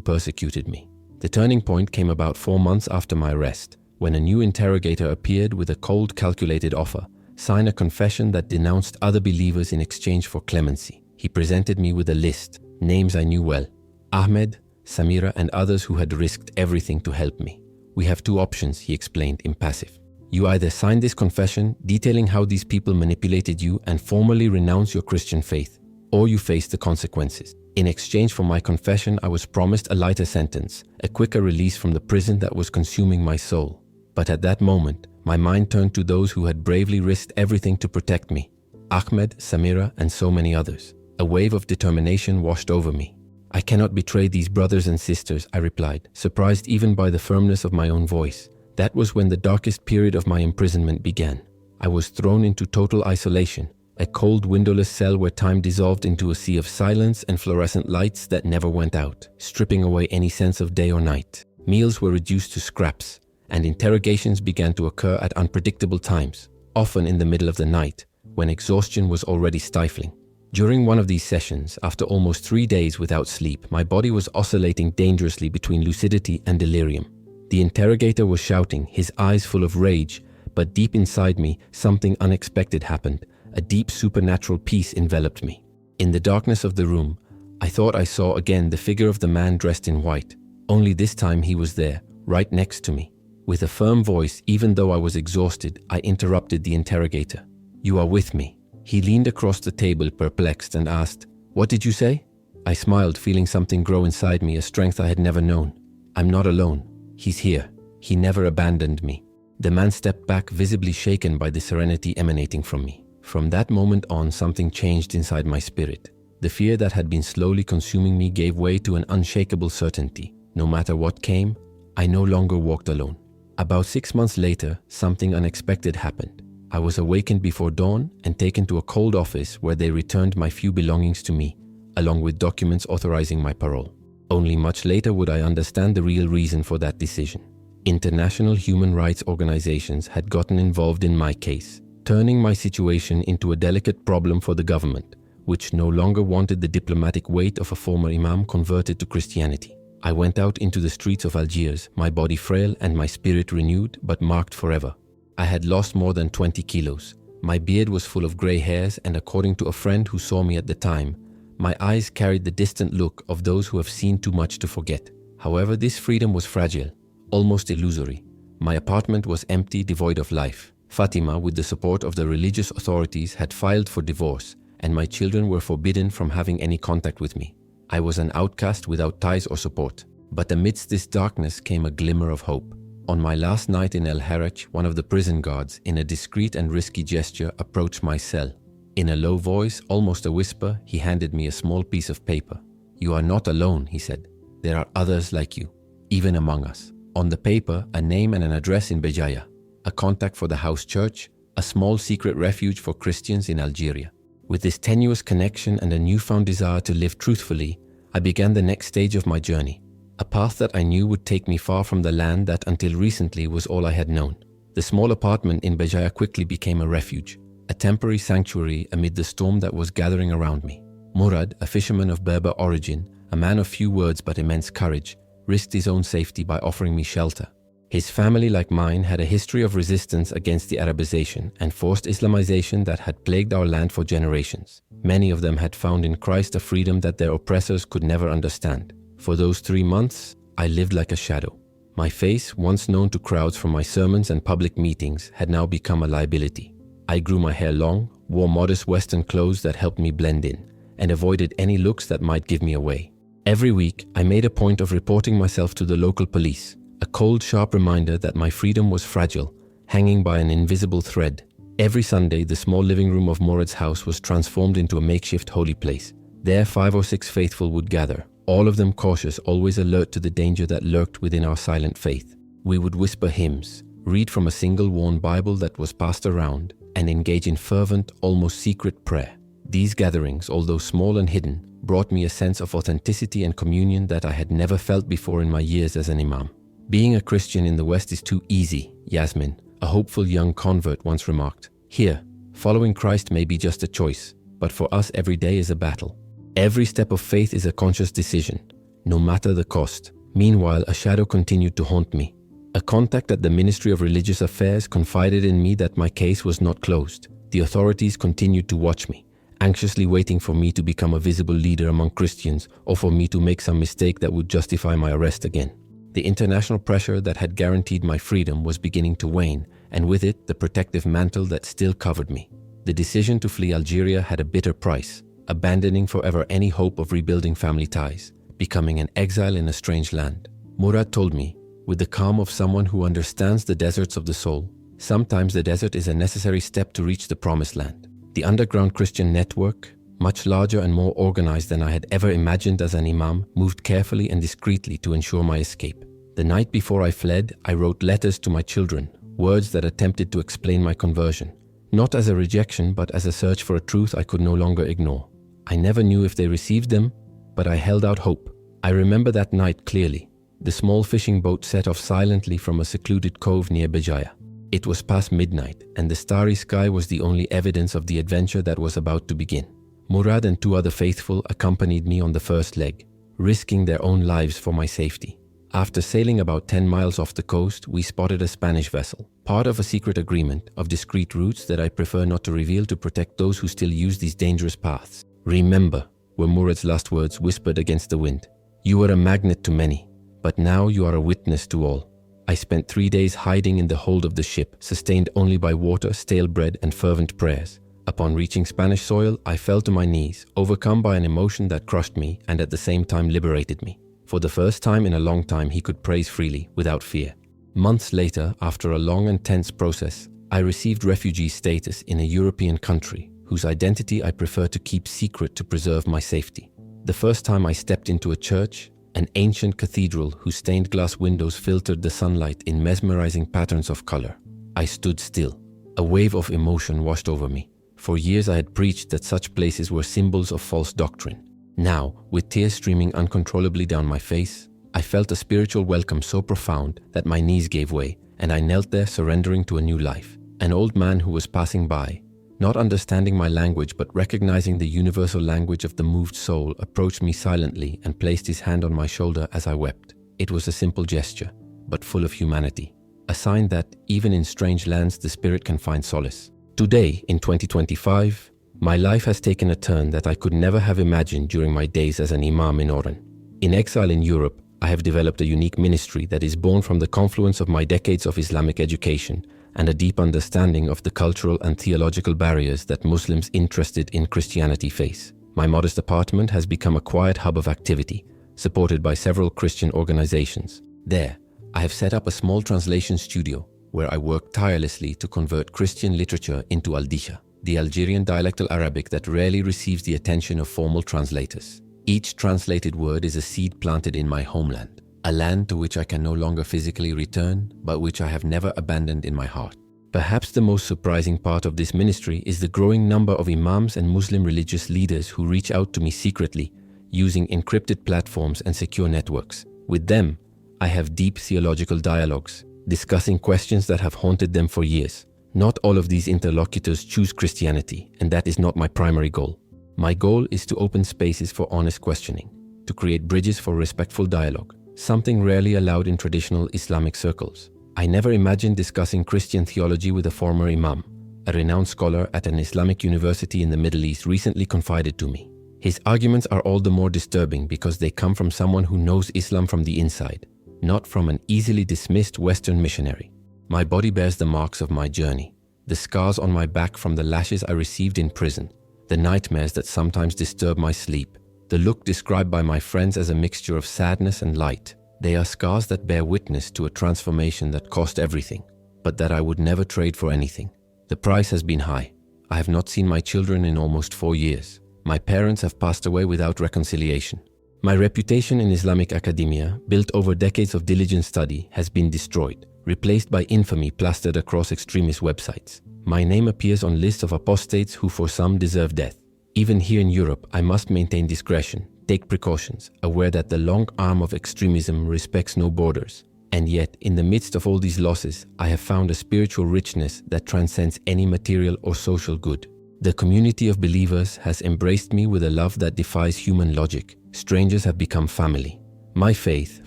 persecuted me. The turning point came about 4 months after my arrest, when a new interrogator appeared with a cold, calculated offer: sign a confession that denounced other believers in exchange for clemency. He presented me with a list, names I knew well: Ahmed, Samira, and others who had risked everything to help me. We have 2 options, he explained, impassive. You either sign this confession detailing how these people manipulated you and formally renounce your Christian faith, or you face the consequences. In exchange for my confession, I was promised a lighter sentence, a quicker release from the prison that was consuming my soul. But at that moment, my mind turned to those who had bravely risked everything to protect me: Ahmed, Samira, and so many others. A wave of determination washed over me. I cannot betray these brothers and sisters, I replied, surprised even by the firmness of my own voice. That was when the darkest period of my imprisonment began. I was thrown into total isolation, a cold, windowless cell where time dissolved into a sea of silence and fluorescent lights that never went out, stripping away any sense of day or night. Meals were reduced to scraps, and interrogations began to occur at unpredictable times, often in the middle of the night, when exhaustion was already stifling. During one of these sessions, after almost 3 days without sleep, my body was oscillating dangerously between lucidity and delirium. The interrogator was shouting, his eyes full of rage, but deep inside me, something unexpected happened. A deep supernatural peace enveloped me. In the darkness of the room, I thought I saw again the figure of the man dressed in white. Only this time he was there, right next to me. With a firm voice, even though I was exhausted, I interrupted the interrogator. You are with me. He leaned across the table, perplexed, and asked, What did you say? I smiled, feeling something grow inside me, a strength I had never known. I'm not alone. He's here. He never abandoned me. The man stepped back, visibly shaken by the serenity emanating from me. From that moment on, something changed inside my spirit. The fear that had been slowly consuming me gave way to an unshakable certainty. No matter what came, I no longer walked alone. About 6 months later, something unexpected happened. I was awakened before dawn and taken to a cold office where they returned my few belongings to me, along with documents authorizing my parole. Only much later would I understand the real reason for that decision. International human rights organizations had gotten involved in my case, turning my situation into a delicate problem for the government, which no longer wanted the diplomatic weight of a former imam converted to Christianity. I went out into the streets of Algiers, my body frail and my spirit renewed but marked forever. I had lost more than 20 kilos. My beard was full of gray hairs, and according to a friend who saw me at the time, my eyes carried the distant look of those who have seen too much to forget. However, this freedom was fragile, almost illusory. My apartment was empty, devoid of life. Fatima, with the support of the religious authorities, had filed for divorce, and my children were forbidden from having any contact with me. I was an outcast without ties or support. But amidst this darkness came a glimmer of hope. On my last night in El Harrach, one of the prison guards, in a discreet and risky gesture, approached my cell. In a low voice, almost a whisper, he handed me a small piece of paper. You are not alone, he said. There are others like you, even among us. On the paper, a name and an address in Béjaïa, a contact for the house church, a small secret refuge for Christians in Algeria. With this tenuous connection and a newfound desire to live truthfully, I began the next stage of my journey. A path that I knew would take me far from the land that until recently was all I had known. The small apartment in Béjaïa quickly became a refuge, a temporary sanctuary amid the storm that was gathering around me. Murad, a fisherman of Berber origin, a man of few words but immense courage, risked his own safety by offering me shelter. His family, like mine, had a history of resistance against the Arabization and forced Islamization that had plagued our land for generations. Many of them had found in Christ a freedom that their oppressors could never understand. For those 3 months, I lived like a shadow. My face, once known to crowds from my sermons and public meetings, had now become a liability. I grew my hair long, wore modest Western clothes that helped me blend in, and avoided any looks that might give me away. Every week, I made a point of reporting myself to the local police, a cold, sharp reminder that my freedom was fragile, hanging by an invisible thread. Every Sunday, the small living room of Murad's house was transformed into a makeshift holy place. There, 5 or 6 faithful would gather, all of them cautious, always alert to the danger that lurked within our silent faith. We would whisper hymns, read from a single worn Bible that was passed around, and engage in fervent, almost secret prayer. These gatherings, although small and hidden, brought me a sense of authenticity and communion that I had never felt before in my years as an imam. Being a Christian in the West is too easy, Yasmin, a hopeful young convert, once remarked. Here, following Christ may be just a choice, but for us every day is a battle. Every step of faith is a conscious decision, no matter the cost. Meanwhile, a shadow continued to haunt me. A contact at the Ministry of Religious Affairs confided in me that my case was not closed. The authorities continued to watch me, anxiously waiting for me to become a visible leader among Christians or for me to make some mistake that would justify my arrest again. The international pressure that had guaranteed my freedom was beginning to wane, and with it, the protective mantle that still covered me. The decision to flee Algeria had a bitter price, abandoning forever any hope of rebuilding family ties, becoming an exile in a strange land. Murad told me, with the calm of someone who understands the deserts of the soul, sometimes the desert is a necessary step to reach the promised land. The underground Christian network, much larger and more organized than I had ever imagined as an imam, moved carefully and discreetly to ensure my escape. The night before I fled, I wrote letters to my children, words that attempted to explain my conversion, not as a rejection but as a search for a truth I could no longer ignore. I never knew if they received them, but I held out hope. I remember that night clearly. The small fishing boat set off silently from a secluded cove near Béjaïa. It was past midnight, and the starry sky was the only evidence of the adventure that was about to begin. Murad and 2 other faithful accompanied me on the first leg, risking their own lives for my safety. After sailing about 10 miles off the coast, we spotted a Spanish vessel, part of a secret agreement of discreet routes that I prefer not to reveal to protect those who still use these dangerous paths. "Remember," were Murad's last words whispered against the wind. "You were a magnet to many, but now you are a witness to all." I spent 3 days hiding in the hold of the ship, sustained only by water, stale bread, and fervent prayers. Upon reaching Spanish soil, I fell to my knees, overcome by an emotion that crushed me and at the same time liberated me. For the first time in a long time, he could praise freely, without fear. Months later, after a long and tense process, I received refugee status in a European country, whose identity I prefer to keep secret to preserve my safety. The first time I stepped into a church, an ancient cathedral whose stained glass windows filtered the sunlight in mesmerizing patterns of color, I stood still. A wave of emotion washed over me. For years I had preached that such places were symbols of false doctrine. Now, with tears streaming uncontrollably down my face, I felt a spiritual welcome so profound that my knees gave way, and I knelt there surrendering to a new life. An old man who was passing by, not understanding my language but recognizing the universal language of the moved soul, approached me silently and placed his hand on my shoulder as I wept. It was a simple gesture, but full of humanity, a sign that, even in strange lands, the spirit can find solace. Today, in 2025, my life has taken a turn that I could never have imagined during my days as an imam in Oran. In exile in Europe, I have developed a unique ministry that is born from the confluence of my decades of Islamic education and a deep understanding of the cultural and theological barriers that Muslims interested in Christianity face. My modest apartment has become a quiet hub of activity, supported by several Christian organizations. There, I have set up a small translation studio where I work tirelessly to convert Christian literature into Aldisha, the Algerian dialectal Arabic that rarely receives the attention of formal translators. Each translated word is a seed planted in my homeland, a land to which I can no longer physically return, but which I have never abandoned in my heart. Perhaps the most surprising part of this ministry is the growing number of imams and Muslim religious leaders who reach out to me secretly, using encrypted platforms and secure networks. With them, I have deep theological dialogues, discussing questions that have haunted them for years. Not all of these interlocutors choose Christianity, and that is not my primary goal. My goal is to open spaces for honest questioning, to create bridges for respectful dialogue, something rarely allowed in traditional Islamic circles. I never imagined discussing Christian theology with a former imam. A renowned scholar at an Islamic university in the Middle East recently confided to me. His arguments are all the more disturbing because they come from someone who knows Islam from the inside. not from an easily dismissed Western missionary. My body bears the marks of my journey, the scars on my back from the lashes I received in prison, the nightmares that sometimes disturb my sleep, the look described by my friends as a mixture of sadness and light. They are scars that bear witness to a transformation that cost everything, but that I would never trade for anything. The price has been high. I have not seen my children in almost 4 years. My parents have passed away without reconciliation. My reputation in Islamic academia, built over decades of diligent study, has been destroyed, replaced by infamy plastered across extremist websites. My name appears on lists of apostates who for some deserve death. Even here in Europe, I must maintain discretion, take precautions, aware that the long arm of extremism respects no borders. And yet, in the midst of all these losses, I have found a spiritual richness that transcends any material or social good. The community of believers has embraced me with a love that defies human logic. Strangers have become family. My faith,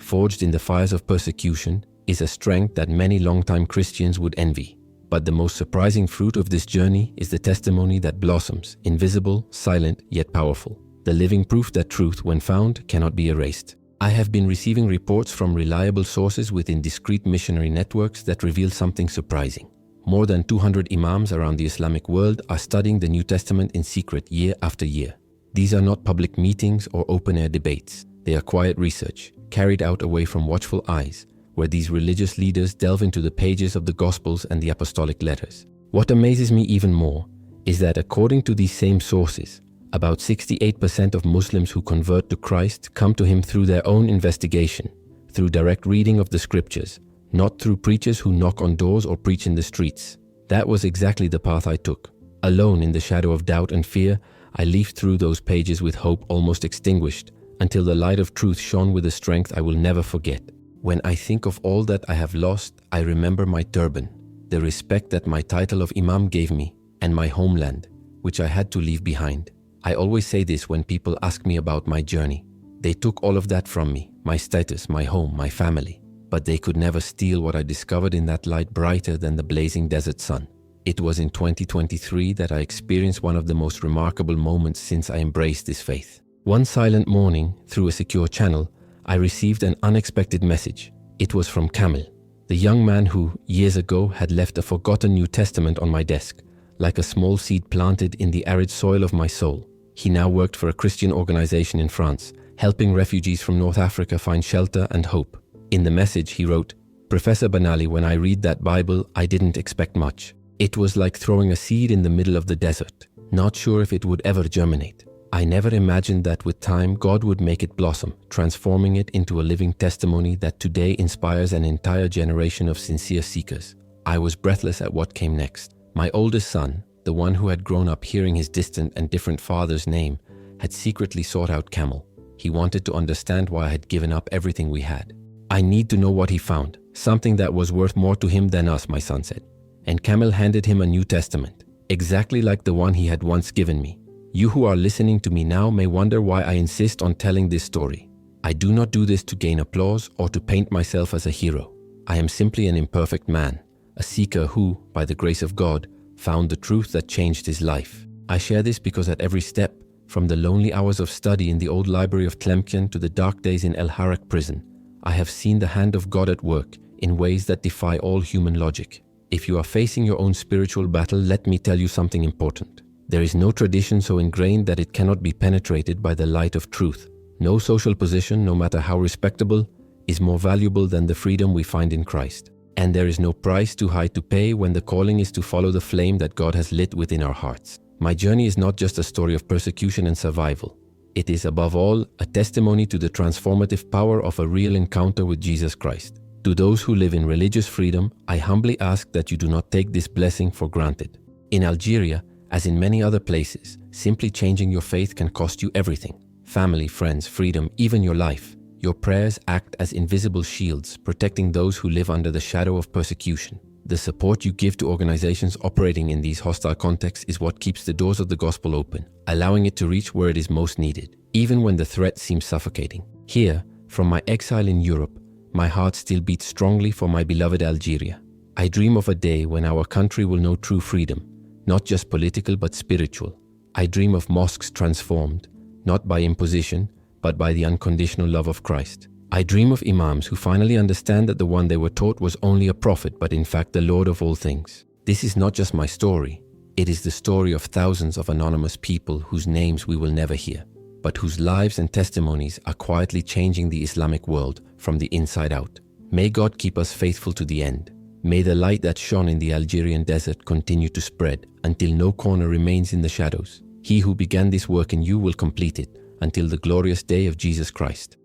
forged in the fires of persecution, is a strength that many longtime Christians would envy. But the most surprising fruit of this journey is the testimony that blossoms, invisible, silent, yet powerful. The living proof that truth, when found, cannot be erased. I have been receiving reports from reliable sources within discrete missionary networks that reveal something surprising. More than 200 imams around the Islamic world are studying the New Testament in secret year after year. These are not public meetings or open-air debates. They are quiet research, carried out away from watchful eyes, where these religious leaders delve into the pages of the Gospels and the Apostolic letters. What amazes me even more is that according to these same sources, about 68% of Muslims who convert to Christ come to him through their own investigation, through direct reading of the scriptures, not through preachers who knock on doors or preach in the streets. That was exactly the path I took. Alone in the shadow of doubt and fear, I leafed through those pages with hope almost extinguished, until the light of truth shone with a strength I will never forget. When I think of all that I have lost, I remember my turban, the respect that my title of Imam gave me, and my homeland, which I had to leave behind. I always say this when people ask me about my journey. They took all of that from me, my status, my home, my family. But they could never steal what I discovered in that light brighter than the blazing desert sun. It was in 2023 that I experienced one of the most remarkable moments since I embraced this faith. One silent morning, through a secure channel, I received an unexpected message. It was from Kamil, the young man who, years ago, had left a forgotten New Testament on my desk, like a small seed planted in the arid soil of my soul. He now worked for a Christian organization in France, helping refugees from North Africa find shelter and hope. In the message, he wrote, "Professor Banali, when I read that Bible, I didn't expect much. It was like throwing a seed in the middle of the desert, not sure if it would ever germinate. I never imagined that with time, God would make it blossom, transforming it into a living testimony that today inspires an entire generation of sincere seekers." I was breathless at what came next. My oldest son, the one who had grown up hearing his distant and different father's name, had secretly sought out Kamil. He wanted to understand why I had given up everything we had. "I need to know what he found, something that was worth more to him than us," my son said. And Kamil handed him a New Testament, exactly like the one he had once given me. You who are listening to me now may wonder why I insist on telling this story. I do not do this to gain applause or to paint myself as a hero. I am simply an imperfect man, a seeker who, by the grace of God, found the truth that changed his life. I share this because at every step, from the lonely hours of study in the old library of Tlemcen to the dark days in El Harak prison, I have seen the hand of God at work in ways that defy all human logic. If you are facing your own spiritual battle, let me tell you something important. There is no tradition so ingrained that it cannot be penetrated by the light of truth. No social position, no matter how respectable, is more valuable than the freedom we find in Christ. And there is no price too high to pay when the calling is to follow the flame that God has lit within our hearts. My journey is not just a story of persecution and survival. It is, above all, a testimony to the transformative power of a real encounter with Jesus Christ. To those who live in religious freedom, I humbly ask that you do not take this blessing for granted. In Algeria, as in many other places, simply changing your faith can cost you everything: family, friends, freedom, even your life. Your prayers act as invisible shields, protecting those who live under the shadow of persecution. The support you give to organizations operating in these hostile contexts is what keeps the doors of the gospel open, allowing it to reach where it is most needed, even when the threat seems suffocating. Here, from my exile in Europe, my heart still beats strongly for my beloved Algeria. I dream of a day when our country will know true freedom, not just political but spiritual. I dream of mosques transformed, not by imposition, but by the unconditional love of Christ. I dream of imams who finally understand that the one they were taught was only a prophet, but in fact the Lord of all things. This is not just my story. It is the story of thousands of anonymous people whose names we will never hear, but whose lives and testimonies are quietly changing the Islamic world from the inside out. May God keep us faithful to the end. May the light that shone in the Algerian desert continue to spread until no corner remains in the shadows. He who began this work in you will complete it until the glorious day of Jesus Christ.